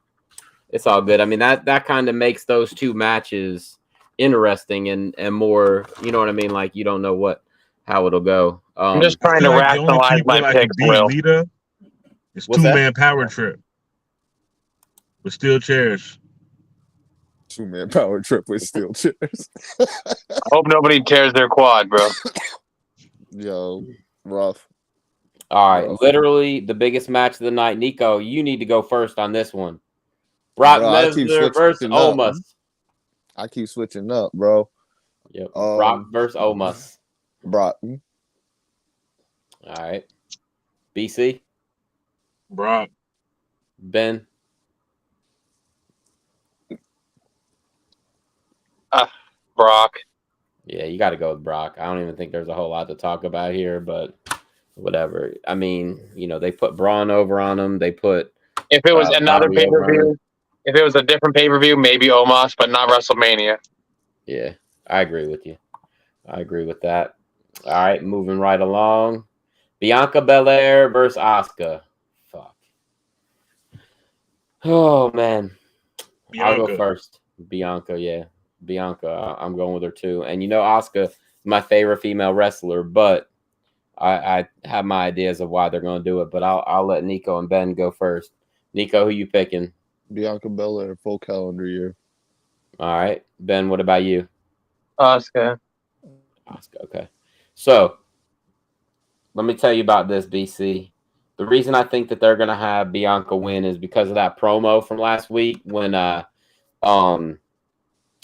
it's all good. I mean that kind of makes those two matches interesting and more. You know what I mean? Like you don't know how it'll go. I'm just trying to rationalize my picks. Will Lita? It's two-man power trip with steel chairs. Two-man power trip with steel chairs. I hope nobody tears their quad, bro. Yo, rough. All right, literally the biggest match of the night. Nico, you need to go first on this one. Brock Lesnar versus Omos. I keep switching up, bro. Yep. Brock versus Omos. Brock. All right. BC. Brock. Ben. Brock. Yeah, you got to go with Brock. I don't even think there's a whole lot to talk about here, but whatever. I mean, you know, they put Braun over on him. They put. If it was another pay-per-view, if it was a different pay-per-view, maybe Omos, but not WrestleMania. Yeah, I agree with you. I agree with that. All right, moving right along. Bianca Belair versus Asuka. Fuck. Oh, man. Bianca. I'll go first. Bianca, yeah. Bianca, I'm going with her too. And you know, Asuka is my favorite female wrestler, but I have my ideas of why they're going to do it. But I'll let Nico and Ben go first. Nico, who you picking? Bianca Belair, full calendar year. All right. Ben, what about you? Asuka, okay. So, let me tell you about this, BC. The reason I think that they're going to have Bianca win is because of that promo from last week when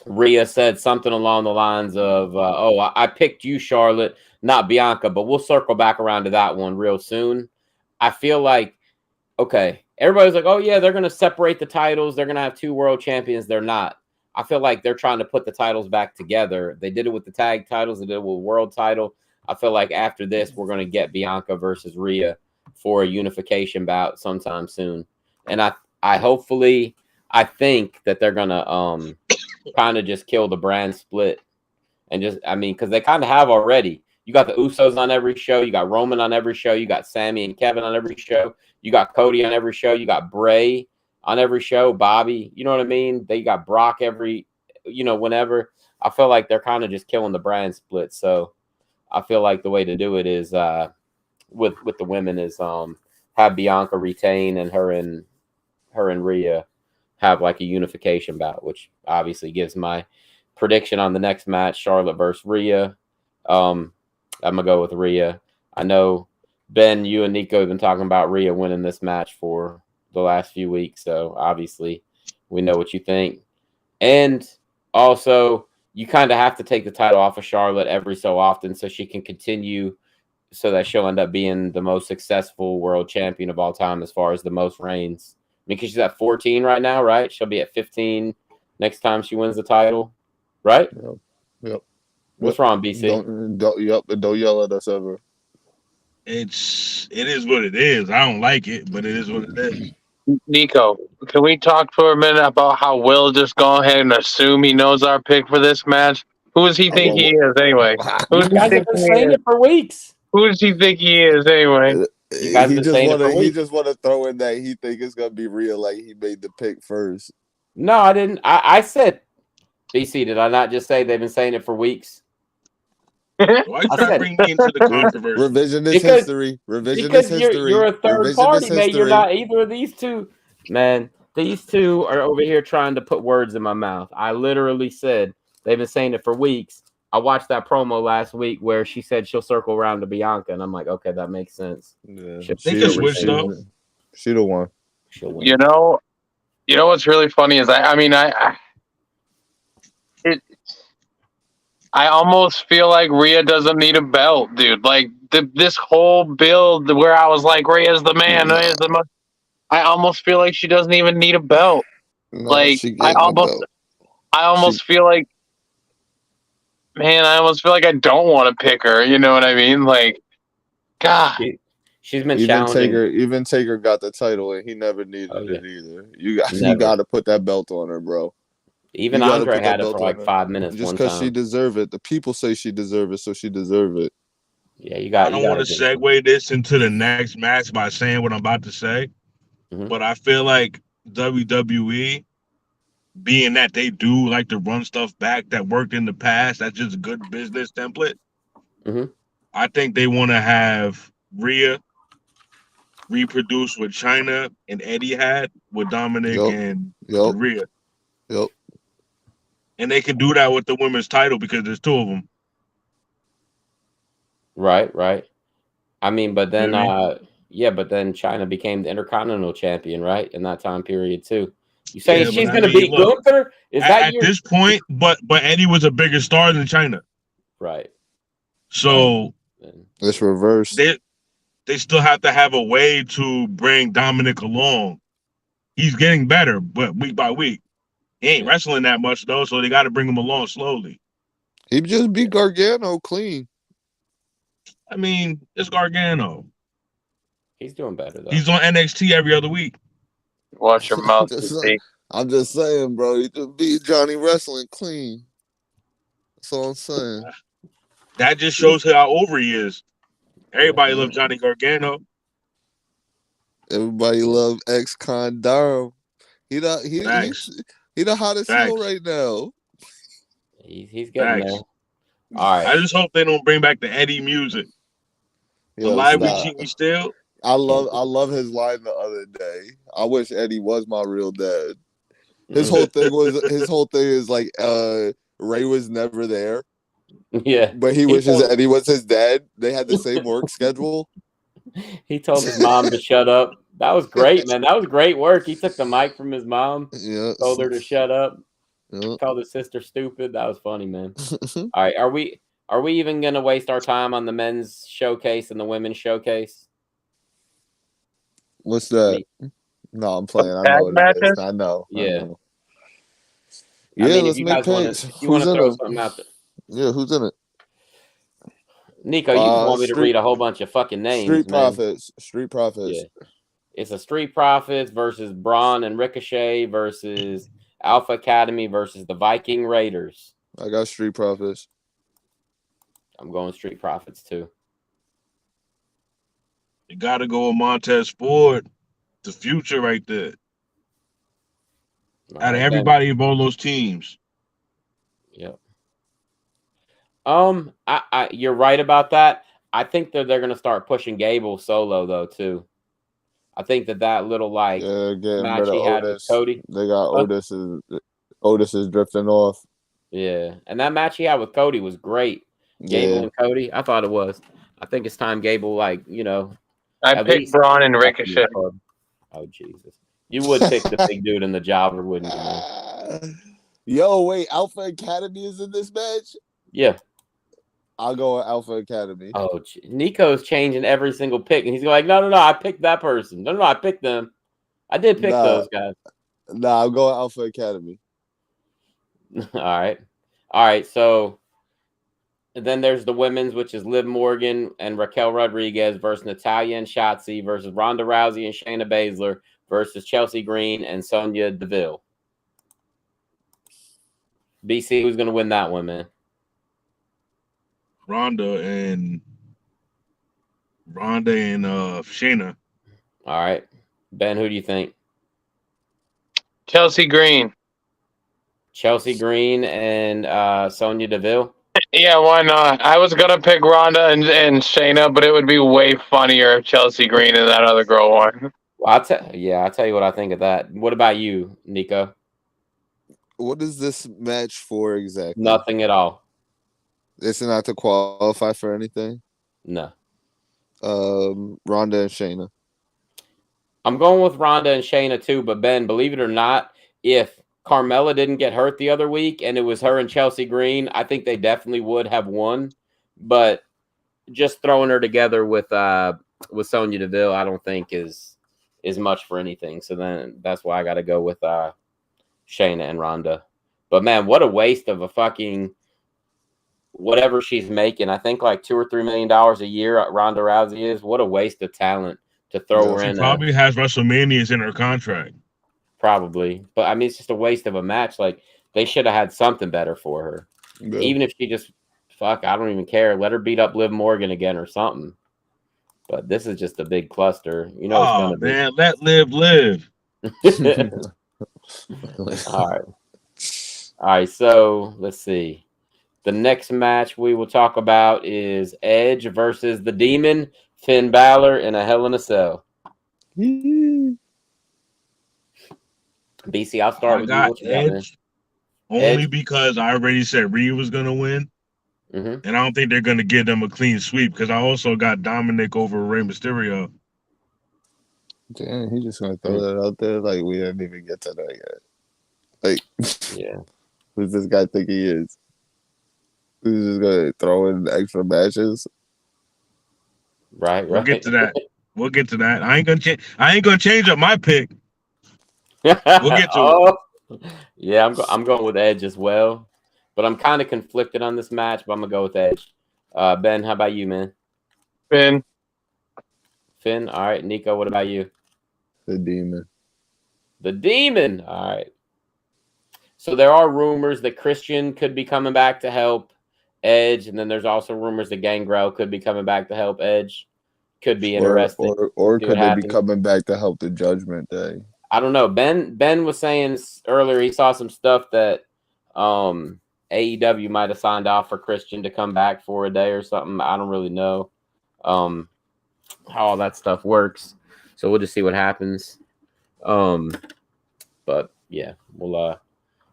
Rhea said something along the lines of, I picked you, Charlotte, not Bianca, but we'll circle back around to that one real soon. I feel like, okay, everybody's like, oh, yeah, they're going to separate the titles. They're going to have two world champions. They're not. I feel like they're trying to put the titles back together. They did it with the tag titles. They did it with world title. I feel like after this, we're going to get Bianca versus Rhea for a unification bout sometime soon. And I think that they're going to kind of just kill the brand split. And just, I mean, because they kind of have already. You got the Usos on every show. You got Roman on every show. You got Sammy and Kevin on every show. You got Cody on every show. You got Bray on every show. Bobby, you know what I mean? They got Brock every, whenever. I feel like they're kind of just killing the brand split. So I feel like the way to do it is with the women is have Bianca retain and her and Rhea have like a unification bout, which obviously gives my prediction on the next match, Charlotte versus Rhea. I'm going to go with Rhea. I know, Ben, you and Nico have been talking about Rhea winning this match for the last few weeks, so obviously we know what you think. And also, you kind of have to take the title off of Charlotte every so often so she can continue, so that she'll end up being the most successful world champion of all time as far as the most reigns. I mean, because she's at 14 right now, right? She'll be at 15 next time she wins the title, right? Yep. What's wrong, BC? Don't yell at us ever. It is what it is. I don't like it, but it is what it is. Nico, can we talk for a minute about how Will just go ahead and assume he knows our pick for this match? Who does he think he is anyway? You guys have been saying it for weeks. Who does he think he is anyway? He just want to throw in that he think it's gonna be real, like he made the pick first. No, I didn't. I said, BC, did I not just say they've been saying it for weeks? Why you trying to bring me into the controversy? Revisionist history. Because you're a third party, man. You're not either of these two. Man, These two are over here trying to put words in my mouth. I literally said they've been saying it for weeks. I watched that promo last week where she said she'll circle around to Bianca, and I'm like, okay, that makes sense. Yeah, They can switch though. She the one. She'll win. You know what's really funny is I almost feel like Rhea doesn't need a belt, dude. Like this whole build where I was like, Rhea's the man, Rhea's the man. I almost feel like she doesn't even need a belt. No, Like she getting a belt. I almost feel like, man, I almost feel like I don't want to pick her. You know what I mean? Like, God. She's been challenging. Even Taker got the title, and he never needed it either. You got to put that belt on her, bro. Even Andre had it for like 5 minutes. Just because she deserve it. The people say she deserve it, so she deserve it. Yeah, you got. I don't want to segue this into the next match by saying what I'm about to say, but I feel like WWE, being that they do like to run stuff back that worked in the past, that's just a good business template. I think they want to have Rhea reproduce what China and Eddie had with Dominic and Rhea. Yep. And they can do that with the women's title because there's two of them. Right. I mean, but then, but then China became the Intercontinental Champion, right? In that time period too. You saying she's going to beat Gunther? Is that at this point? But Eddie was a bigger star than China, right? So it's reversed. They still have to have a way to bring Dominic along. He's getting better, but week by week. He ain't wrestling that much, though, so they got to bring him along slowly. He just beat Gargano clean. I mean, it's Gargano. He's doing better, though. He's on NXT every other week. Watch your mouth. I'm just saying, bro. He just beat Johnny Wrestling clean. That's all I'm saying. That just shows how over he is. Everybody loves Johnny Gargano. Everybody love ex-con Durham. He the hottest heel right now. He's getting there. All right. I just hope they don't bring back the Eddie music. The live we cheat, we still. I love his line the other day. I wish Eddie was my real dad. His whole thing is like Ray was never there. Yeah. But he wishes Eddie was his dad. They had the same work schedule. He told his mom to shut up. That was great, man. That was great work. He took the mic from his mom, told her to shut up, called his sister stupid. That was funny, man. All right, are we even gonna waste our time on the men's showcase and the women's showcase? What's that? No, I'm playing. I know what it is. I know. Yeah. Yeah, I mean, let's make picks. If you want to throw something out there. Yeah, who's in it? Nico, you just want me to read a whole bunch of fucking names. Street Profits. Yeah. It's a Street Profits versus Braun and Ricochet versus Alpha Academy versus the Viking Raiders. I got Street Profits. I'm going Street Profits too. You got to go with Montez Ford. The future right there. Out of everybody in both those teams. Yep. You're right about that. I think that they're going to start pushing Gable solo though too. I think that little match he had with Cody. They got Otis is drifting off. Yeah, and that match he had with Cody was great. Gable and Cody, I thought it was. I think it's time Gable, I picked Braun and Ricochet. Oh Jesus, you would pick the big dude in the jobber, wouldn't you? Man? Yo, wait, Alpha Academy is in this match? Yeah. I'll go with Alpha Academy. Oh, Nico's changing every single pick, and he's like, no, I picked that person. No, I picked them. I did pick those guys. I'll go Alpha Academy. All right. So then there's the women's, which is Liv Morgan and Raquel Rodriguez versus Natalya and Shotzi versus Ronda Rousey and Shayna Baszler versus Chelsea Green and Sonya Deville. BC, who's going to win that one, man? Ronda and Shayna. All right. Ben, who do you think? Chelsea Green. Chelsea Green and Sonya Deville? Yeah, why not? I was going to pick Ronda and Shayna, but it would be way funnier if Chelsea Green and that other girl won. Well, I'll tell you what I think of that. What about you, Nico? What is this match for exactly? Nothing at all. It's not to qualify for anything. No. Ronda and Shayna. I'm going with Ronda and Shayna too, but Ben, believe it or not, if Carmella didn't get hurt the other week and it was her and Chelsea Green, I think they definitely would have won. But just throwing her together with Sonya Deville, I don't think is much for anything. So then that's why I got to go with Shayna and Ronda. But man, what a waste of a fucking whatever she's making. I think like $2 or $3 million a year. Ronda Rousey is. What a waste of talent to throw her She in. probably has WrestleManias in her contract. Probably, but I mean, it's just a waste of a match. Like they should have had something better for her. Yeah. Even if she just fuck, I don't even care. Let her beat up Liv Morgan again or something. But this is just a big cluster. You know, it's gonna man, let Liv live. be. All right. So let's see. The next match we will talk about is Edge versus the Demon, Finn Balor, in a Hell in a Cell. BC, I'll start with you. What you got, man? Only because I already said Rhea was gonna win, and I don't think they're gonna give them a clean sweep. Because I also got Dominic over Rey Mysterio. Damn, he's just gonna throw that out there like we didn't even get to that yet. Like, yeah, who's this guy think he is? Who's just gonna throw in extra matches? Right. We'll get to that. We'll get to that. I ain't gonna change up my pick. We'll get to it. Yeah, I'm going with Edge as well, but I'm kind of conflicted on this match. But I'm gonna go with Edge. Ben, how about you, man? Finn. All right. Nico, what about you? The Demon. The Demon. All right. So there are rumors that Christian could be coming back to help Edge, and then there's also rumors that Gangrel could be coming back to help Edge. Could be interesting. Or could they be coming back to help the Judgment Day? I don't know. Ben was saying earlier he saw some stuff that AEW might have signed off for Christian to come back for a day or something. I don't really know how all that stuff works. So we'll just see what happens. But yeah, we'll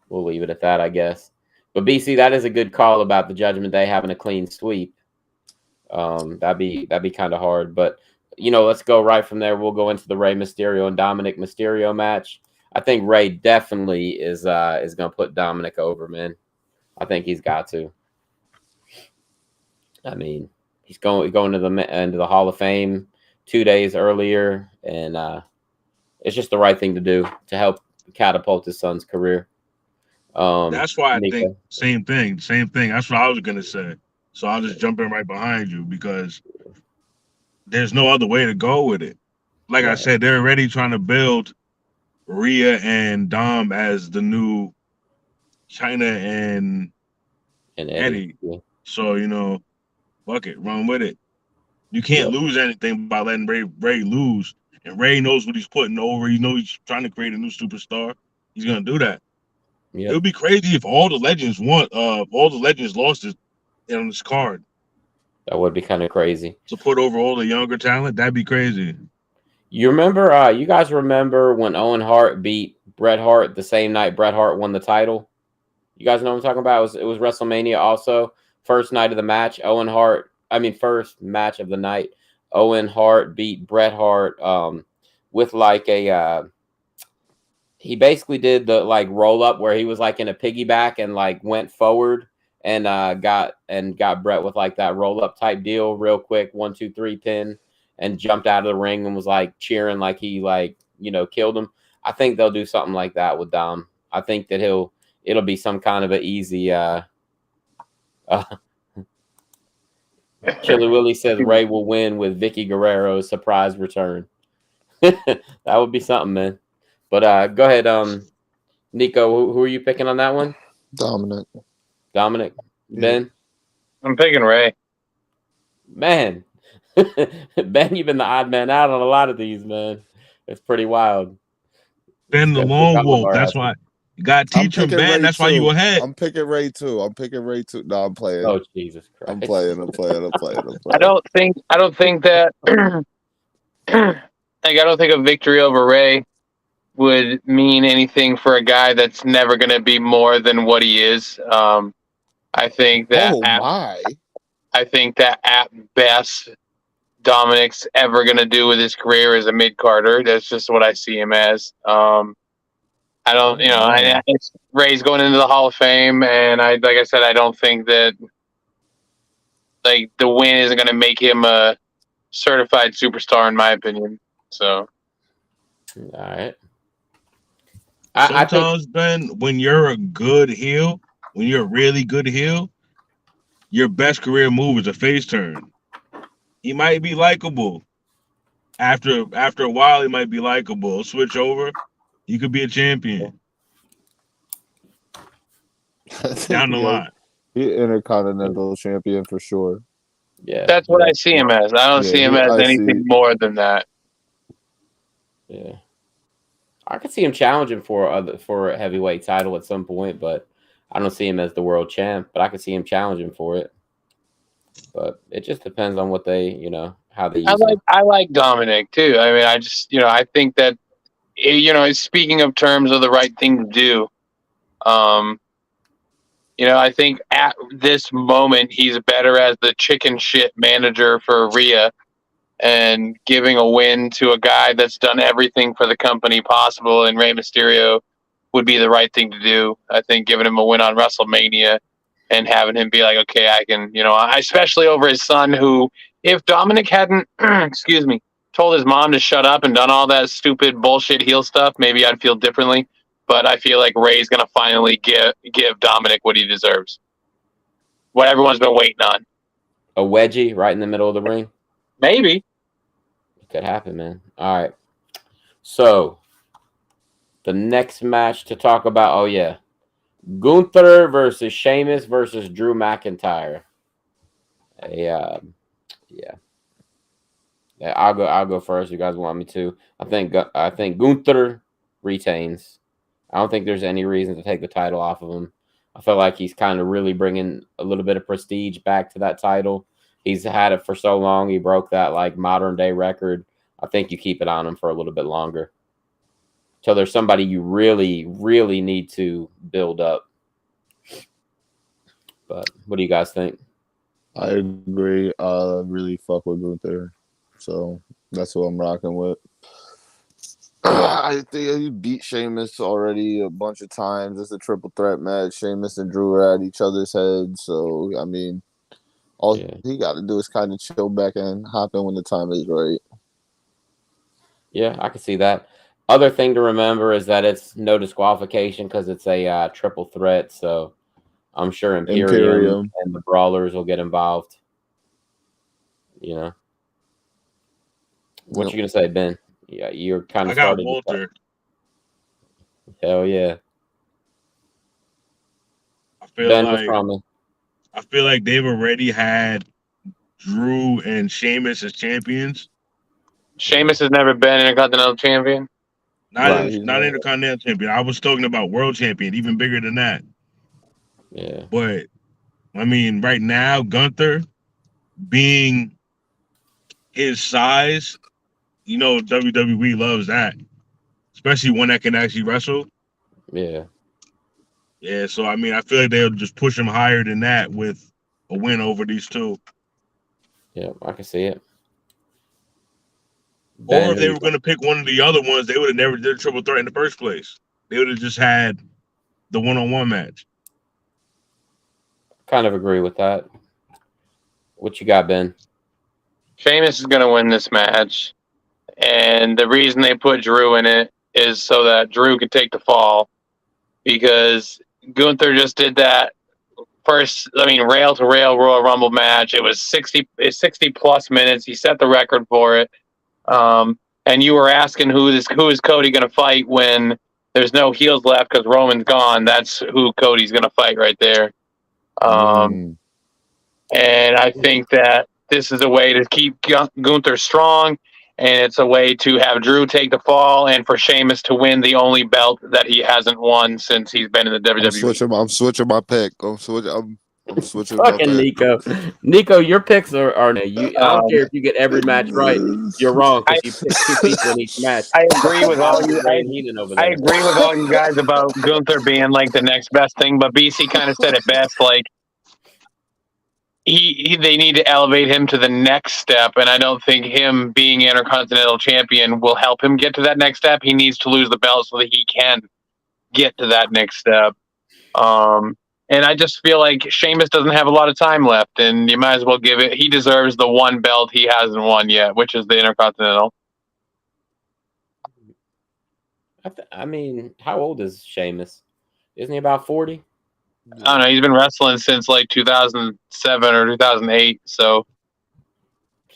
leave it at that, I guess. But BC, that is a good call about the Judgment Day having a clean sweep. That'd be kind of hard, but you know, let's go right from there. We'll go into the Rey Mysterio and Dominic Mysterio match. I think Rey definitely is going to put Dominic over, man. I think he's got to. I mean, he's going to into the Hall of Fame 2 days earlier, and it's just the right thing to do to help catapult his son's career. That's why I think same thing. That's what I was gonna say. So I'll just jump in right behind you because there's no other way to go with it. Like I said, they're already trying to build Rhea and Dom as the new China and Eddie. Yeah. So, you know, fuck it, run with it. You can't lose anything by letting Ray lose. And Ray knows what he's putting over. He knows he's trying to create a new superstar. He's gonna do that. It would be crazy if all the legends lost on this card. That would be kind of crazy. To put over all the younger talent, that'd be crazy. You remember, you guys remember when Owen Hart beat Bret Hart the same night Bret Hart won the title? You guys know what I'm talking about? It was WrestleMania also. First night of the match, first match of the night, Owen Hart beat Bret Hart with like a he basically did the like roll up where he was like in a piggyback and like went forward and got Bret with like that roll up type deal real quick, 1, 2, 3 pin, and jumped out of the ring and was like cheering like he killed him. I think they'll do something like that with Dom. I think that it'll be some kind of an easy Chili Willie says Ray will win with Vicky Guerrero's surprise return. That would be something, man. But go ahead, Nico. Who are you picking on that one? Dominic. Ben? I'm picking Ray. Man. Ben, you've been the odd man out on a lot of these, man. It's pretty wild. Ben the lone wolf. That's why you got to teach him, Ben. That's why you ahead. I'm picking Ray too. No, I'm playing. Oh, Jesus Christ. I'm playing. I don't think that I don't think a victory over Ray would mean anything for a guy that's never going to be more than what he is. I think that Oh my! I think that at best, Dominic's ever going to do with his career is a mid Carter. That's just what I see him as. I don't, Ray's going into the Hall of Fame, and like I said, I don't think that like the win isn't going to make him a certified superstar, in my opinion. So, All right. I think Sometimes, Ben, when you're a good heel, when you're a really good heel, your best career move is a face turn. He might be likable. After a while, he might be likable. Switch over, he could be a champion down the line. He intercontinental champion for sure. yeah. that's what I see him as. I don't see him as anything more than that. Yeah. I could see him challenging for a heavyweight title at some point, but I don't see him as the world champ. But I could see him challenging for it. But it just depends on what they, how they use him. I like Dominic too. I mean, I just, I think that, speaking of terms of the right thing to do, I think at this moment he's better as the chicken shit manager for Rhea, and giving a win to a guy that's done everything for the company possible, and Rey Mysterio would be the right thing to do. I think giving him a win on WrestleMania and having him be like, okay, I can, especially over his son, who, if Dominic hadn't, excuse me, told his mom to shut up and done all that stupid bullshit heel stuff, maybe I'd feel differently. But I feel like Ray's going to finally give Dominic what he deserves. What everyone's been waiting on. A wedgie right in the middle of the ring? Maybe. It could happen, man. All right. So, the next match to talk about, Gunther versus Sheamus versus Drew McIntyre. Yeah, I'll go first. You guys want me to? I think Gunther retains. I don't think there's any reason to take the title off of him. I feel like he's kind of really bringing a little bit of prestige back to that title. He's had it for so long. He broke that like modern day record. I think you keep it on him for a little bit longer. So there's somebody you really, really need to build up. But what do you guys think? I agree. Really fuck with Gunther. So that's what I'm rocking with. I think he beat Sheamus already a bunch of times. It's a triple threat match. Sheamus and Drew are at each other's heads. So, I mean, all he got to do is kind of chill back and hop in when the time is right. Yeah, I can see that. Other thing to remember is that it's no disqualification because it's a triple threat. So I'm sure Imperium and the Brawlers will get involved. What you going to say, Ben? Yeah, you're kind of. I got Walter. Hell yeah! I feel like they've already had Drew and Sheamus as champions. Sheamus has never been Intercontinental Champion. Not Intercontinental Champion. I was talking about World Champion, even bigger than that. Yeah. But I mean, right now, Gunther being his size. WWE loves that, especially one that can actually wrestle. Yeah. Yeah, so I mean, I feel like they'll just push him higher than that with a win over these two. Yeah, I can see it. Or if they were going to pick one of the other ones, they would have never did a triple threat in the first place. They would have just had the one-on-one match. Kind of agree with that. What you got, Ben? Sheamus is going to win this match. And the reason they put Drew in it is so that Drew could take the fall, because Gunther just did that rail to rail Royal Rumble match. It was 60 plus minutes. He set the record for it. And you were asking who is Cody going to fight when there's no heels left because Roman's gone. That's who Cody's going to fight right there. And I think that this is a way to keep Gunther strong. And it's a way to have Drew take the fall and for Sheamus to win the only belt that he hasn't won since he's been in the WWE. I'm switching my pick. I'm switching my Fucking pick. Nico. Nico, your picks are you. I don't care if you get every match right. You're wrong I, because you picked two people in each match. I agree with all you. Ray Heenan over I there. agree with all you guys about Gunther being like the next best thing, but BC kind of said it best. Like they need to elevate him to the next step, and I don't think him being Intercontinental Champion will help him get to that next step. He needs to lose the belt so that he can get to that next step. And I just feel like Sheamus doesn't have a lot of time left, and you might as well give it. He deserves the one belt he hasn't won yet, which is the Intercontinental. I mean, how old is Sheamus? Isn't he about 40? I don't know. He's been wrestling since like 2007 or 2008. So,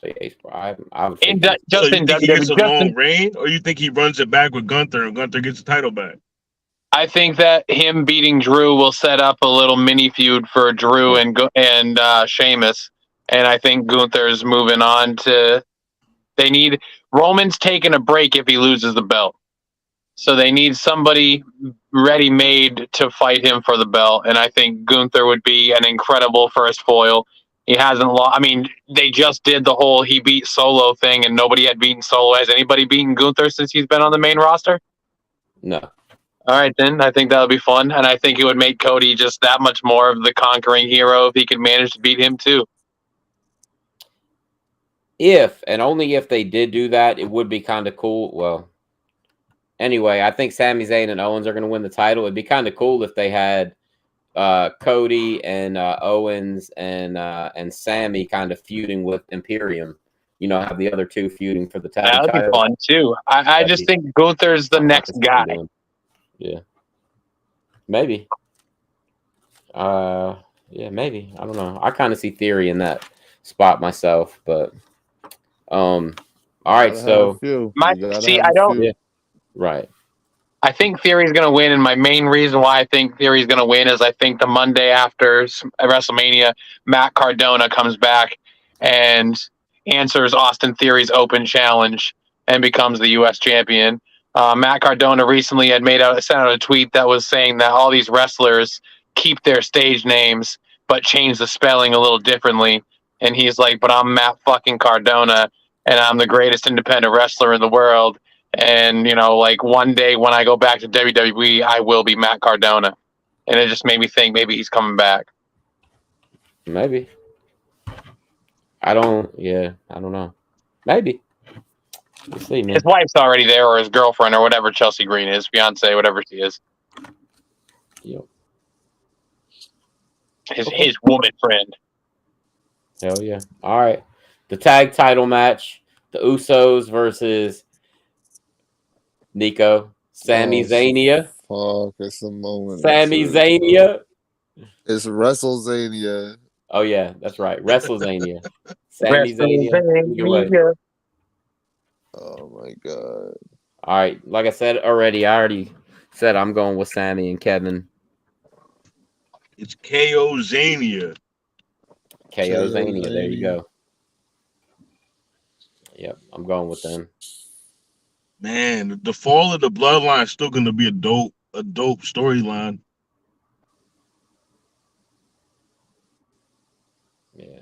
So yeah, So you think he gets a long reign, or you think he runs it back with Gunther and Gunther gets the title back? I think that him beating Drew will set up a little mini feud for Drew and Sheamus, and I think Gunther's moving on to. They need Roman's taking a break if he loses the belt, so they need somebody ready-made to fight him for the belt, and I think Gunther would be an incredible first foil. He hasn't lost. I mean, they just did the whole he beat Solo thing, and nobody had beaten Solo. Has anybody beaten Gunther since he's been on the main roster? No. All right, then. I think that would be fun, and I think it would make Cody just that much more of the conquering hero if he could manage to beat him, too. If, and only if they did do that, it would be kind of cool. Well, anyway, I think Sami Zayn and Owens are going to win the title. It'd be kind of cool if they had Cody and Owens and Sammy kind of feuding with Imperium. You know, have the other two feuding for the tag title. That would be fun, too. I just think Gunther's the next guy. Yeah. Maybe. Yeah, maybe. I don't know. I kind of see Theory in that spot myself, but all right, so right. I think Theory's going to win, and my main reason why I think Theory's going to win is I think the Monday after WrestleMania, Matt Cardona comes back and answers Austin Theory's open challenge and becomes the U.S. champion. Matt Cardona recently had sent out a tweet that was saying that all these wrestlers keep their stage names but change the spelling a little differently. And he's like, but I'm Matt fucking Cardona, and I'm the greatest independent wrestler in the world. And, you know, like one day when I go back to WWE, I will be Matt Cardona. And it just made me think maybe he's coming back. Maybe. I don't know. Maybe. We'll see, man. His wife's already there, or his girlfriend, or whatever Chelsea Green is, fiance, whatever she is. Yep. His woman friend. Hell yeah. All right. The tag title match. The Usos versus Nico. Sami Zania. Fuck, it's the moment. Sami Zania. It's WrestleZania. Oh, yeah. That's right. WrestleZania. Sami Zania. Oh, my God. All right. Like I already said I'm going with Sammy and Kevin. It's KO Zania. KO Zania. There you go. Yep. I'm going with them. Man, the fall of the bloodline is still going to be a dope storyline. Yeah.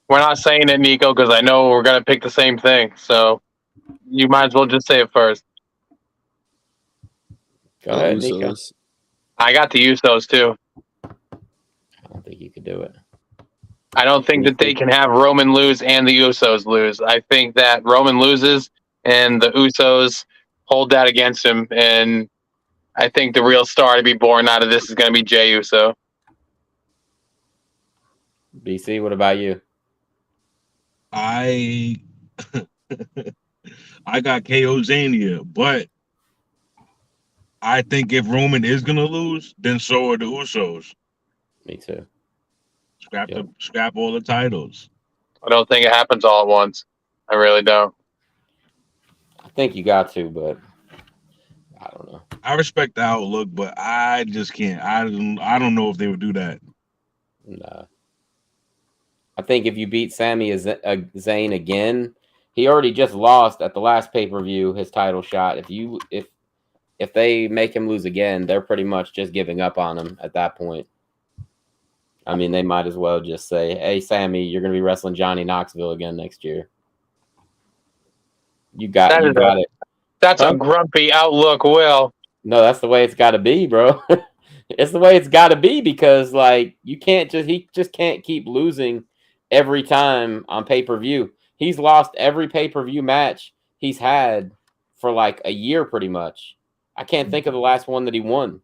We're not saying it, Nico, because I know we're going to pick the same thing. So you might as well just say it first. Go ahead, Nico. I got the Usos, too. I don't think you could do it. I don't think that they can have Roman lose and the Usos lose. I think that Roman loses and the Usos hold that against him. And I think the real star to be born out of this is going to be Jey Uso. BC, what about you? I got KO Zania, but I think if Roman is gonna lose, then so are the Usos. Me too. Scrap all the titles. I don't think it happens all at once. I really don't. I think you got to, but I don't know. I respect the outlook, but I just can't. I don't know if they would do that. Nah. I think if you beat Sami Zayn again, he already just lost at the last pay-per-view his title shot. If they make him lose again, they're pretty much just giving up on him at that point. I mean, they might as well just say, "Hey, Sammy, you're going to be wrestling Johnny Knoxville again next year." You got it. That's a grumpy outlook, Will. No, that's the way it's got to be, bro. It's the way it's got to be because, like, he just can't keep losing every time on pay-per-view. He's lost every pay-per-view match he's had for like a year, pretty much. I can't think of the last one that he won.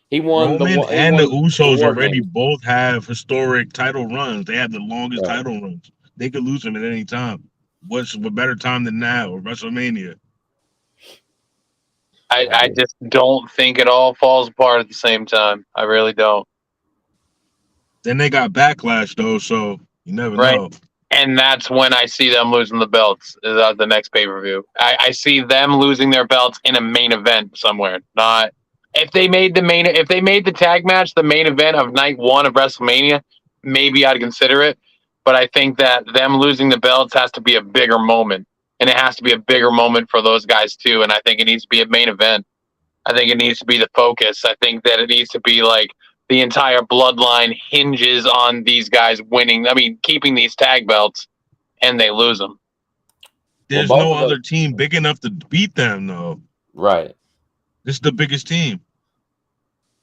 He won Roman and the Usos the already both have historic title runs. They have the longest Right. title runs. They could lose them at any time. What better time than now or WrestleMania? I just don't think it all falls apart at the same time. I really don't. Then they got Backlash though, so you never know. And that's when I see them losing the belts. Is at the next pay-per-view. I see them losing their belts in a main event somewhere. Not if they made the tag match the main event of night 1 of WrestleMania, maybe I'd consider it. But I think that them losing the belts has to be a bigger moment. And it has to be a bigger moment for those guys too. And I think it needs to be a main event. I think it needs to be the focus. I think that it needs to be like the entire bloodline hinges on these guys winning. I mean, keeping these tag belts, and they lose them. There's no other team big enough to beat them, though. Right. This is the biggest team.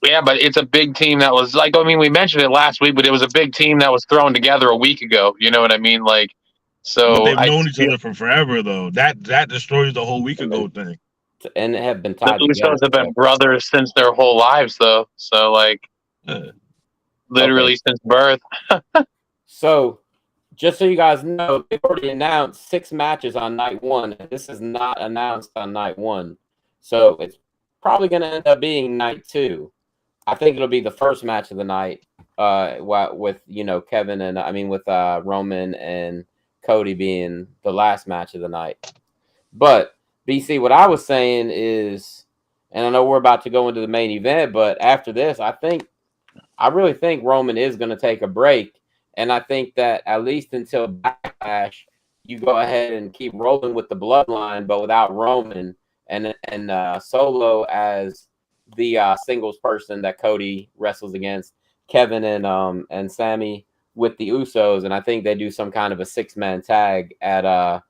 Yeah, but it's a big team that was like, I mean, we mentioned it last week, but it was a big team that was thrown together a week ago. You know what I mean? Like, so but they've known each other for forever, though. That destroys the whole week ago thing. And they have been tied the together. Usos have been brothers since their whole lives, though. So, like, literally since birth. So, just so you guys know, they've already announced 6 matches on night 1. This is not announced on night 1. So, it's probably going to end up being night 2. I think it'll be the first match of the night with, Kevin and, with Roman and Cody being the last match of the night. But, BC, what I was saying is, and I know we're about to go into the main event, but after this, I really think Roman is going to take a break. And I think that at least until Backlash, you go ahead and keep rolling with the bloodline, but without Roman and Solo as the singles person that Cody wrestles against, Kevin and Sammy with the Usos. And I think they do some kind of a 6-man tag at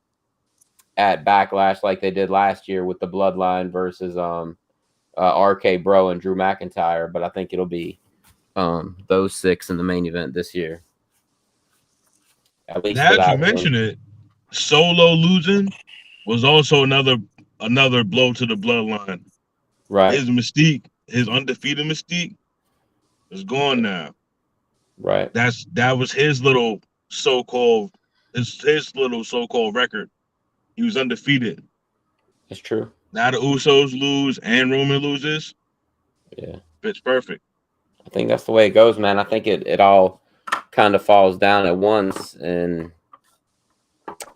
Backlash like they did last year with the bloodline versus RK Bro and Drew McIntyre. But I think it'll be those 6 in the main event this year. At least now that you mention it, Solo losing was also another blow to the bloodline. Right. His mystique, his undefeated mystique, is gone now. Right. That was his little so-called record. He was undefeated. That's true. Now the Usos lose and Roman loses. Yeah. It's perfect. I think that's the way it goes, man. I think it all kind of falls down at once, and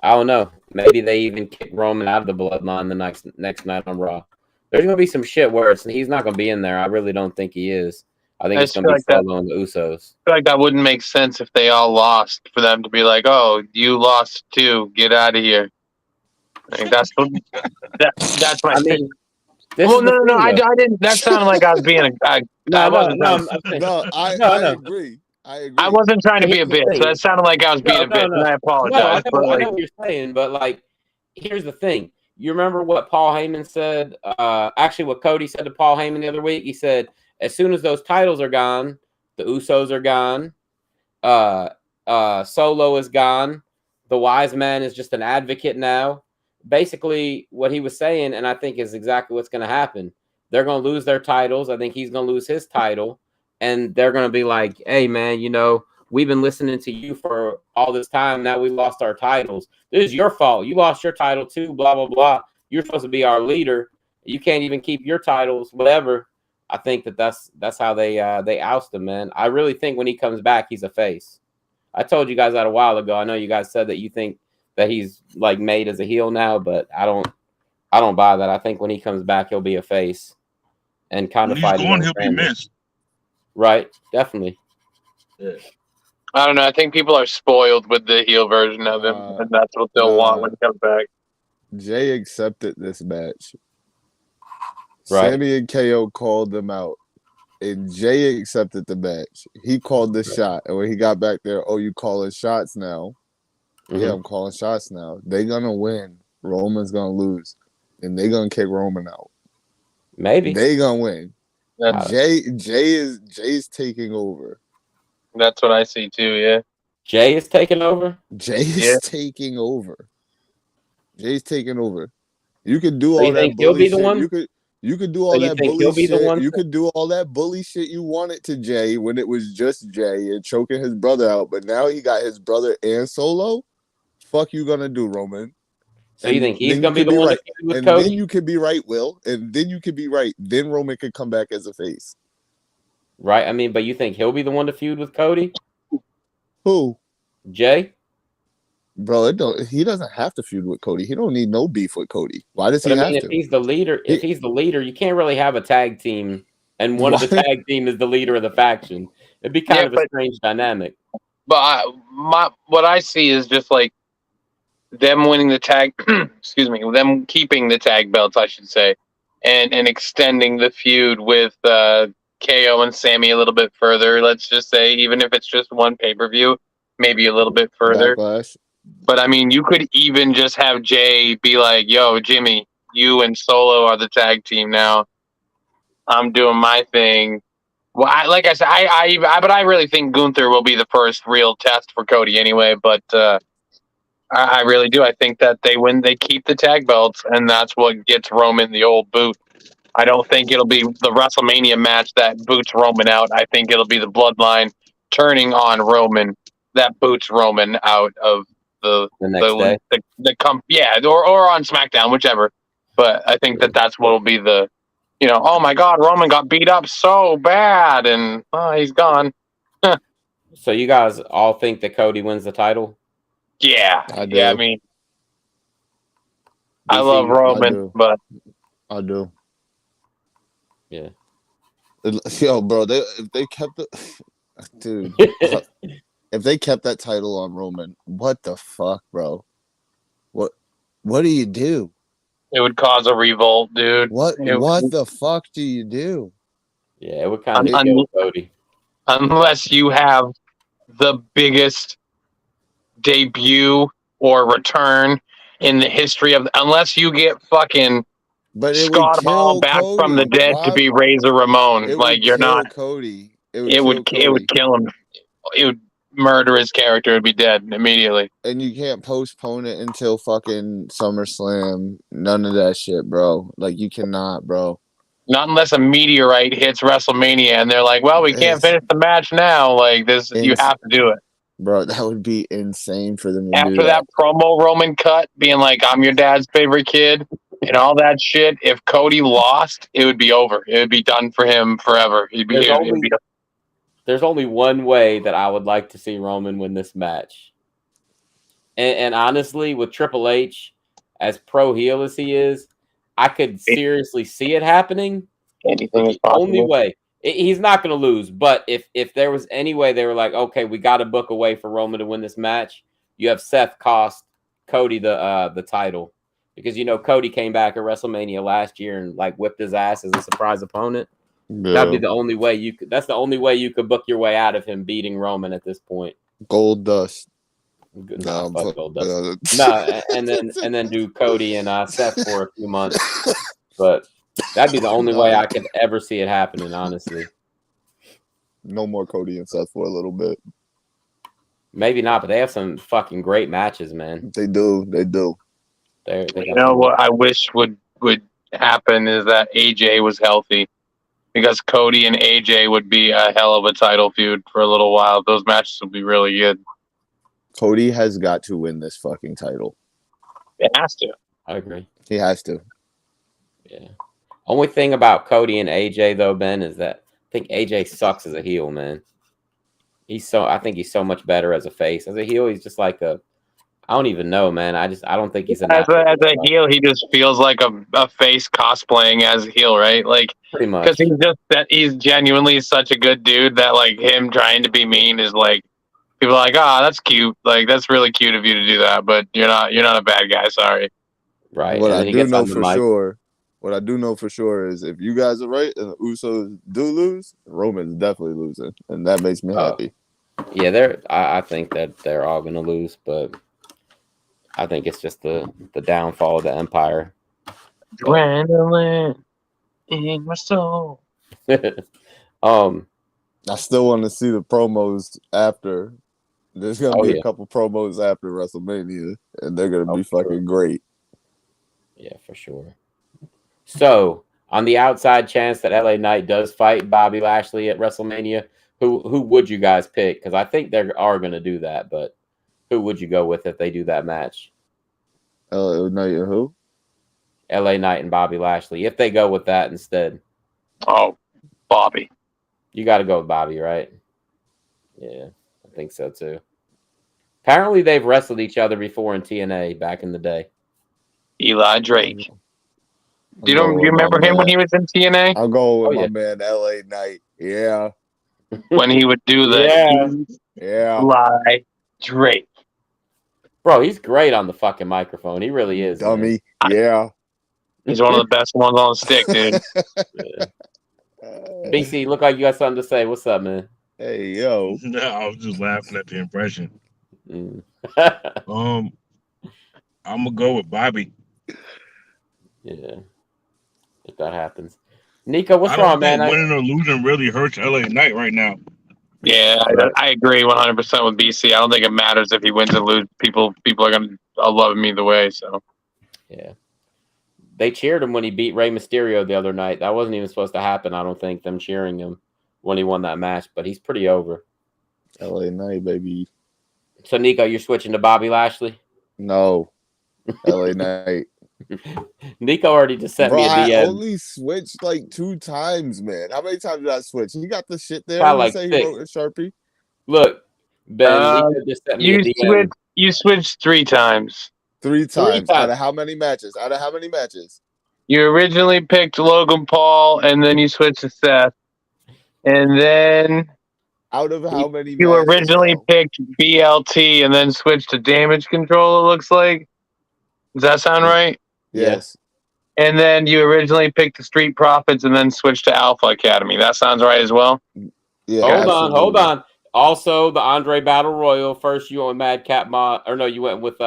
I don't know. Maybe they even kick Roman out of the bloodline the next night on Raw. There's gonna be some shit where he's not gonna be in there. I really don't think he is. I think it's gonna be Solo and the Usos. I feel like that wouldn't make sense if they all lost for them to be like, "Oh, you lost too. Get out of here." I think that's my thing. No. I didn't. That sounded like I was being I agree. I wasn't trying to be a bitch. That sounded like I was being a bitch, and I apologize. I know what you're saying, but like, here's the thing. You remember what Paul Heyman said? Actually, what Cody said to Paul Heyman the other week. He said, "As soon as those titles are gone, the Usos are gone. Solo is gone. The Wise Man is just an advocate now." Basically, what he was saying, and I think is exactly what's going to happen. They're going to lose their titles. I think he's going to lose his title. And they're going to be like, "Hey, man, we've been listening to you for all this time. Now we lost our titles. This is your fault. You lost your title too, blah, blah, blah. You're supposed to be our leader. You can't even keep your titles, whatever." I think that's how they oust him, man. I really think when he comes back, he's a face. I told you guys that a while ago. I know you guys said that you think that he's like made as a heel now, but I don't buy that. I think when he comes back, he'll be a face and kind of fight. He'll be missed. Right, definitely. Yeah. I don't know. I think people are spoiled with the heel version of him, and that's what they'll want when he comes back. Jay accepted this match. Right. Sammy and KO called them out and Jay accepted the match. He called the shot, and when he got back there, oh, you calling shots now? Yeah, I'm calling shots now. They're gonna win. Roman's gonna lose, and they're gonna kick Roman out. Maybe they gonna win. That's, Jay's taking over. that's what I see too. Yeah. Jay is taking over. Jay's taking over. Jay's taking over. You could do So all you that think he'll bully be the shit. one? You could do So all you that think bully he'll be the shit. one You to- could do all that bully shit you wanted to Jay when it was just Jay and choking his brother out. But now he got his brother and Solo. Fuck you gonna do, Roman? So you think he's then gonna you be could the one right. to feud with And Cody? then you could be right, Will. And then you could be right. Then Roman could come back as a face. Right. I mean, but you think he'll be the one to feud with Cody? Who? Jay? Bro, he doesn't have to feud with Cody. He don't need no beef with Cody. Why does But he I have mean, to? if he's the leader, you can't really have a tag team, and one of the Why? tag team is the leader of the faction. It'd be kind of a strange dynamic. But what I see is just like them winning the tag. Excuse me, them keeping the tag belts, I should say, and extending the feud with KO and Sammy a little bit further. Let's just say, even if it's just one pay-per-view, maybe a little bit further. Backlash. But I mean, you could even just have Jay be like, "Yo, Jimmy, you and Solo are the tag team now. I'm doing my thing." Well, like I said, but I really think Gunther will be the first real test for Cody anyway. But I really do. I think that they keep the tag belts, and that's what gets Roman the old boot. I don't think it'll be the WrestleMania match that boots Roman out. I think it'll be the Bloodline turning on Roman that boots Roman out of The next day. or on SmackDown, whichever. But I think that's what will be the, oh my God, Roman got beat up so bad, and he's gone. So you guys all think that Cody wins the title? Yeah, I do. yeah. I mean, I DC, love Roman, but I do. Yeah. Yo, bro, if they kept the dude, if they kept that title on Roman, what the fuck, bro? What do you do? it would cause a revolt, dude. What the fuck do you do? Yeah, it would kind of kill Cody. Unless you have the biggest debut or return in the history of, unless you get fucking But it Scott would kill Hall back Cody. from the dead to be Razor Ramon. It Like, would you're kill not. Cody. It would kill him. It would murder his character. It would be dead immediately. And you can't postpone it until fucking SummerSlam. None of that shit, bro. Like, you cannot, bro. Not unless a meteorite hits WrestleMania and they're like, well, we can't finish the match now. Like, this, you have to do it. Bro, that would be insane for them to After do that promo Roman cut, being like, I'm your dad's favorite kid, and all that shit, if Cody lost, it would be over. It would be done for him forever. There's only one way that I would like to see Roman win this match. And honestly, with Triple H, as pro heel as he is, I could seriously see it happening. Anything is The possible. only way. He's not going to lose. But if there was any way they were like, okay, we got to book a way for Roman to win this match, you have Seth cost Cody the title. Because, Cody came back at WrestleMania last year and, like, whipped his ass as a surprise opponent. Yeah. That'd be the only way you could. That's the only way you could book your way out of him beating Roman at this point. Gold Dust. Nah, fuck Gold Dust. And then do Cody and Seth for a few months. But that'd be the only way I could ever see it happening, honestly. No more Cody and Seth for a little bit. Maybe not, but they have some fucking great matches, man. They do. What I wish would happen is that AJ was healthy, because Cody and AJ would be a hell of a title feud for a little while. Those matches would be really good. Cody has got to win this fucking title. It has to. I agree. He has to. Yeah. Only thing about Cody and AJ though, Ben, is that I think AJ sucks as a heel, man. I think he's so much better as a face. As a heel, he's just like I don't even know, man. I don't think he's as a heel. He just feels like a face cosplaying as a heel, right? Like, pretty much, because he's genuinely such a good dude that, like, him trying to be mean is like, people are like, that's cute. Like, that's really cute of you to do that, but you're not a bad guy. Sorry. Right. What I do know for sure What I do know for sure is if you guys are right and the Usos do lose, Roman's definitely losing, and that makes me happy. Yeah, I think that they're all gonna lose, but I think it's just the downfall of the Empire. Adrenaline in my soul. I still want to see the promos after. There's gonna be a couple promos after WrestleMania, and they're gonna be fucking great. Yeah, for sure. So, on the outside chance that LA Knight does fight Bobby Lashley at WrestleMania, who would you guys pick? Because I think they are going to do that, but who would you go with if they do that match? LA Knight and who? LA Knight and Bobby Lashley. If they go with that instead. Oh, Bobby. You got to go with Bobby, right? Yeah, I think so too. Apparently, they've wrestled each other before in TNA back in the day. Eli Drake. Do you remember him when he was in TNA? I'll go with my man LA Knight. Yeah. When he would do the Eli Drake. Bro, he's great on the fucking microphone. He really is. Dummy. Man. Yeah. He's one of the best ones on the stick, dude. BC, look like you got something to say. What's up, man? Hey, yo. No, I was just laughing at the impression. I'm gonna go with Bobby. Yeah. If that happens. Nico, what's wrong, man? Winning or losing really hurts LA Knight right now. Yeah, I agree 100% with BC. I don't think it matters if he wins or loses. People are gonna love him either way. So, yeah, they cheered him when he beat Rey Mysterio the other night. That wasn't even supposed to happen. I don't think them cheering him when he won that match, but he's pretty over. LA Knight, baby. So, Nico, you're switching to Bobby Lashley? No, LA Knight. Nico already just sent me a DM. I only switched like 2 times, man. How many times did I switch? He got the shit there. Probably like say 6. He wrote a Sharpie. Look, Ben, Nico just sent me a DM. You switched 3 times. 3 times. Out of how many matches? You originally picked Logan Paul, and then you switched to Seth. And then out of how many you originally picked BLT and then switched to Damage Control, it looks like. Does that sound right? Yes. And then you originally picked the Street Profits and then switched to Alpha Academy. That sounds right as well? Yeah. Hold on. Also, the Andre Battle Royal. First, you went with Madcap Moss. Or no, you went with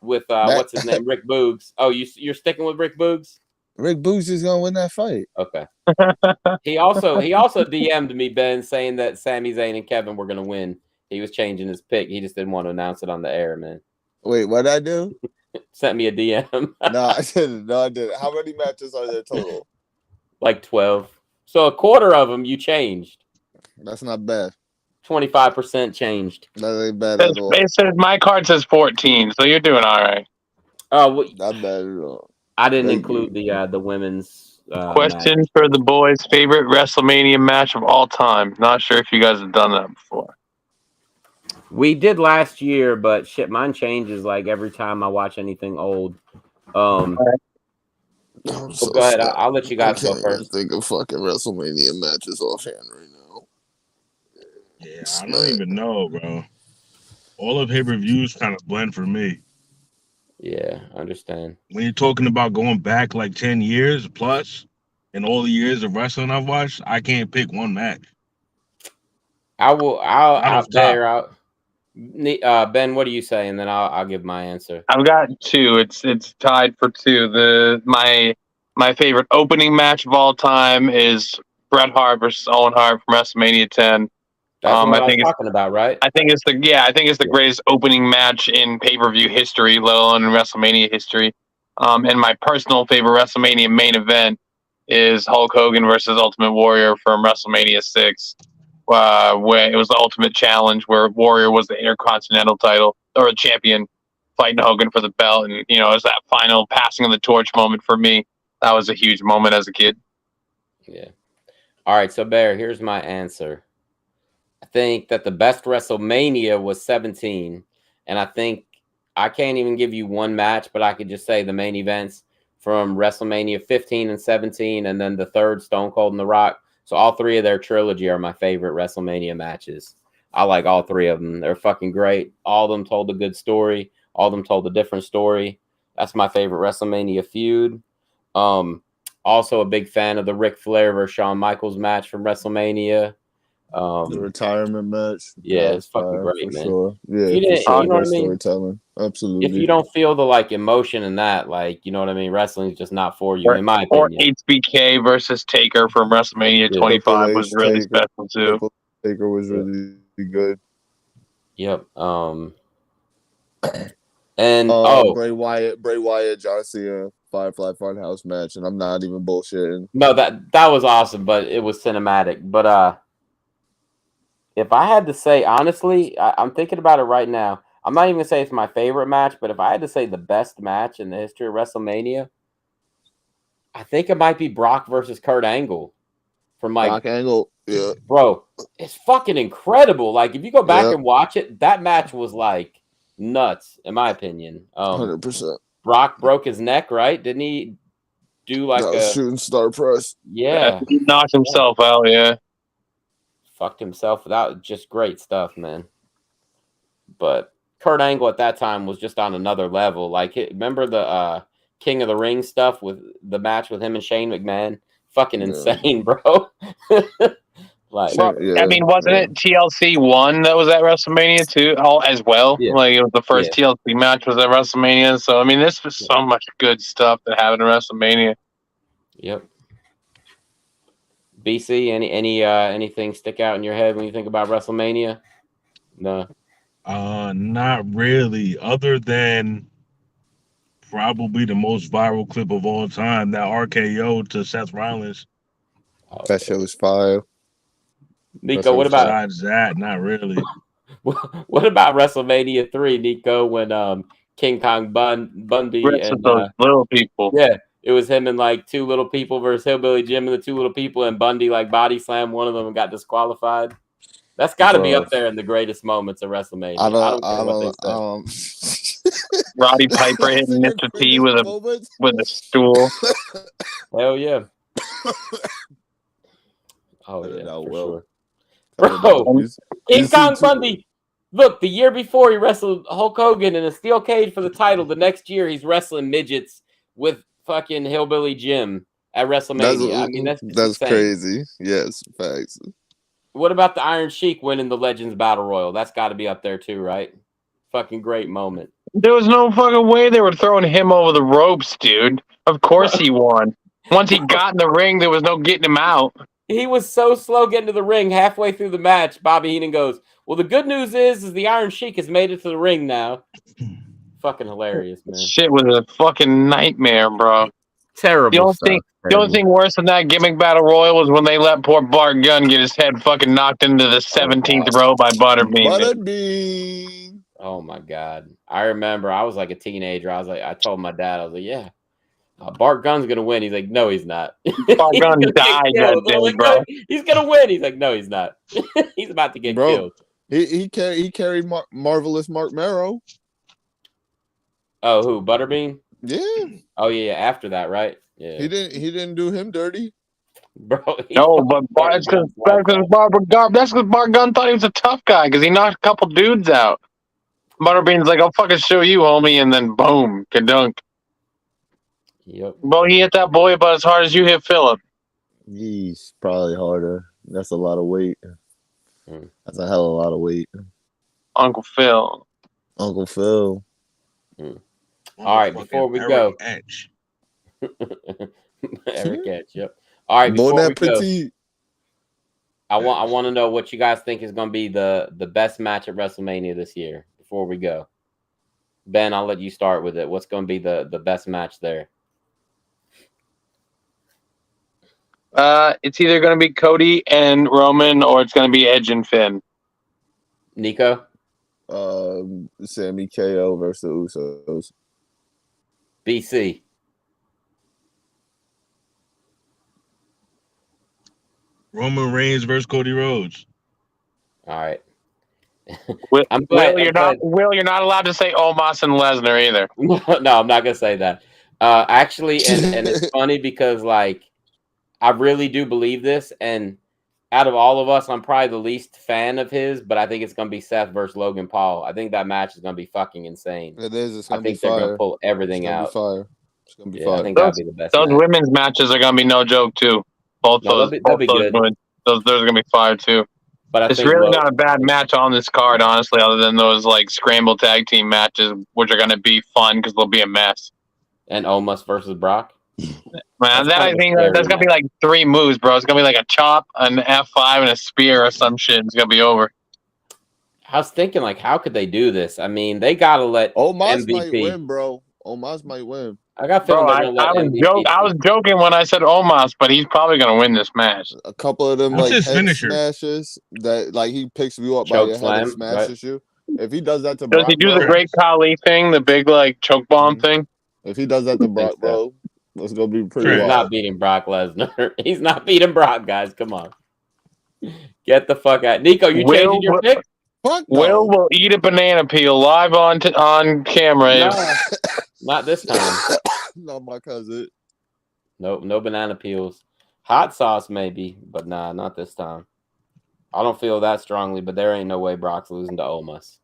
what's his name? Rick Boogs. Oh, you're sticking with Rick Boogs? Rick Boogs is gonna win that fight. Okay. He also DM'd me, Ben, saying that Sami Zayn and Kevin were gonna win. He was changing his pick. He just didn't want to announce it on the air, man. Wait, what'd I do? Sent me a DM. No, I didn't. How many matches are there total? Like 12. So a quarter of them you changed. That's not bad. 25% changed. That ain't bad at all. It says my card says 14, so you're doing all right. Oh, well, not bad at all. I didn't include the women's question match. for the boys' favorite WrestleMania match of all time. Not sure if you guys have done that before. We did last year, but shit, mine changes like every time I watch anything old. Go ahead. I'll let you guys go first. Think of fucking WrestleMania matches offhand right now. Yeah, I don't even know, bro. All of pay-per-views kind of blend for me. Yeah, I understand. When you're talking about going back like 10 years plus, and all the years of wrestling I've watched, I can't pick one match. Ben, what do you say? And then I'll give my answer. I've got 2. It's tied for 2. My favorite opening match of all time is Bret Hart versus Owen Hart from WrestleMania 10. That's what I was talking about, right? I think it's the greatest opening match in pay-per-view history, let alone in WrestleMania history. And my personal favorite WrestleMania main event is Hulk Hogan versus Ultimate Warrior from WrestleMania 6. Where it was the Ultimate Challenge, where Warrior was the Intercontinental title or a champion fighting Hogan for the belt, and it was that final passing of the torch moment for me. That was a huge moment as a kid. Yeah. All right, so Bear, here's my answer. I think that the best WrestleMania was 17, and I think I can't even give you one match, but I could just say the main events from WrestleMania 15 and 17, and then the third, Stone Cold and The Rock. So all 3 of their trilogy are my favorite WrestleMania matches. I like all 3 of them. They're fucking great. All of them told a good story. All of them told a different story. That's my favorite WrestleMania feud. Also a big fan of the Ric Flair versus Shawn Michaels match from WrestleMania. The retirement match. Yeah, That it's was fucking fire, great, for man. sure. Yeah, If you for didn't, sure. you know what Great I mean? storytelling. Absolutely. If you don't feel the like emotion in that, like, you know what I mean, wrestling's just not for you, in my Or opinion. HBK versus Taker from WrestleMania Yeah. 25 was Triple H, really Taker. special too. Triple Taker was really good. Yep. And Bray Wyatt, John Cena, Firefly Funhouse match, and I'm not even bullshitting. no, that was awesome, but it was cinematic. But if I had to say honestly, I'm thinking about it right now. I'm not even gonna say it's my favorite match, but if I had to say the best match in the history of WrestleMania, I think it might be Brock versus Kurt Angle. From like Brock Angle, yeah, bro, it's fucking incredible. Like if you go back Yeah. and watch it, that match was like nuts, in my opinion. 100%. Brock broke his neck, right? Didn't he do like That was shooting star press. yeah, He knocked himself out, yeah. fucked himself without just great stuff, man. But Kurt Angle at that time was just on another level. Like remember the King of the Ring stuff with the match with him and Shane McMahon? Fucking insane, bro. Like, Well, I mean, wasn't it TLC 1 that was at WrestleMania too? All as well. Yeah. Like it was the first TLC match was at WrestleMania. So I mean, this was so much good stuff that happened at WrestleMania. Yep. BC, anything stick out in your head when you think about WrestleMania? No. Not really. Other than probably the most viral clip of all time, that RKO to Seth Rollins. That shit was fire. Nico, what about besides that? Not really. What about WrestleMania 3, Nico, when King Kong Bundy and those little people? Yeah, it was him and like two little people versus Hillbilly Jim and the two little people, and Bundy like body slammed one of them and got disqualified. That's got to be up there in the greatest moments of WrestleMania. I don't care what they say. Roddy Piper hitting Mr. T with a stool. Hell yeah. Oh yeah, for sure. Bro, King Kong Bundy. Look, the year before he wrestled Hulk Hogan in a steel cage for the title. The next year he's wrestling midgets with fucking Hillbilly Jim at WrestleMania. That's crazy. Yes, facts. What about the Iron Sheik winning the Legends Battle Royal? That's got to be up there too, right? Fucking great moment. There was no fucking way they were throwing him over the ropes, dude. Of course he won. Once he got in the ring, there was no getting him out. He was so slow getting to the ring. Halfway through the match, Bobby Heenan goes, "Well, the good news is the Iron Sheik has made it to the ring now." Fucking hilarious, man. Shit was a fucking nightmare, bro. Terrible. The only thing worse than that gimmick battle royal was when they let poor Bart Gunn get his head fucking knocked into the 17th row by Butterbean. Oh my god! I remember I was like a teenager. I told my dad, I was like, "Yeah, Bart Gunn's gonna win." He's like, "No, he's not." Bart Gunn died that day, like, bro. He's gonna win. He's like, "No, he's not." He's about to get killed. He carried Marvelous Mark Marrow. Oh, who? Butterbean? Yeah. Oh yeah. After that, right? Yeah. He didn't do him dirty, bro. No, but that's because Bart Gunn thought he was a tough guy because he knocked a couple dudes out. Butterbean's like, "I'll fucking show you, homie," and then boom, kadunk. Yep. Well, he hit that boy about as hard as you hit Philip. Yeesh, probably harder. That's a lot of weight. That's a hell of a lot of weight. Uncle Phil. All right, before we go. Eric Edge, yep. All right, before we go, I want to know what you guys think is going to be the best match at WrestleMania this year. Before we go, Ben, I'll let you start with it. What's going to be the best match there? It's either going to be Cody and Roman, or it's going to be Edge and Finn. Nico, Sammy KO versus the Usos. BC. Roman Reigns versus Cody Rhodes. All right. Will, you're not allowed to say Omos and Lesnar either. No, I'm not gonna say that. Actually, and it's funny because like I really do believe this, and out of all of us, I'm probably the least fan of his, but I think it's gonna be Seth versus Logan Paul. I think that match is gonna be fucking insane. It is. I think they're gonna pull everything out. Fire. It's gonna be Yeah, I fun. think that'd be the best Those match. women's matches are gonna be no joke too. Both No, those, they'll be good. those are gonna be fire too. But I It's think really not a bad match on this card, honestly, other than those like scramble tag team matches, which are gonna be fun because they'll be a mess. and Omos versus Brock. Man, That's that kind I of a think scary that's gonna be match. like 3 moves, bro. It's gonna be like a chop, an F5, and a spear or some shit. It's gonna be over. I was thinking, like, how could they do this? I mean, they gotta let Omos might MVP. win, bro. Omos might win. I got a Bro, feeling they're gonna let I MVP. was joking when I said Omos, but he's probably gonna win this match. A couple of them What's like his head finisher? smashes that like he picks you up by Choke your head and slam, right? smashes you. If he does that to Does he Brock, do the bro, Great Khali thing, the big like choke bomb Mhm. thing? if he does that to think Brock, so. bro, it's gonna be pretty He's He's wild. not beating Brock Lesnar. He's not beating Brock, guys. Come on. Get the fuck out. Nico, you changing your pick? Fuck Will no. will eat a banana peel live on camera. No, not this time. Not my cousin. Nope, no banana peels. Hot sauce maybe, but nah, not this time. I don't feel that strongly, but there ain't no way Brock's losing to Omos.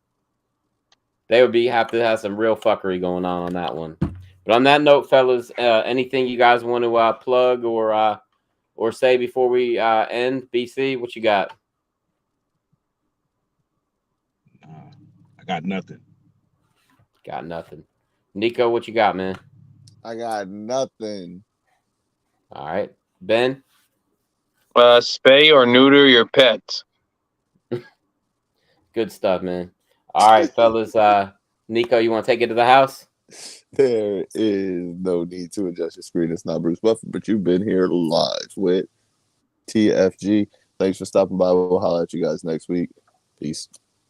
They would have to have some real fuckery going on that one. But on that note, fellas, anything you guys want to plug or say before we end? BC, what you got? I got nothing. Got nothing. Nico, what you got, man? I got nothing. All right, Ben. Spay or neuter your pets. Good stuff, man. All right, fellas. Nico, you want to take it to the house? There is no need to adjust your screen. It's not Bruce Buffer, but you've been here live with TFG. Thanks for stopping by. We'll holler at you guys next week. Peace.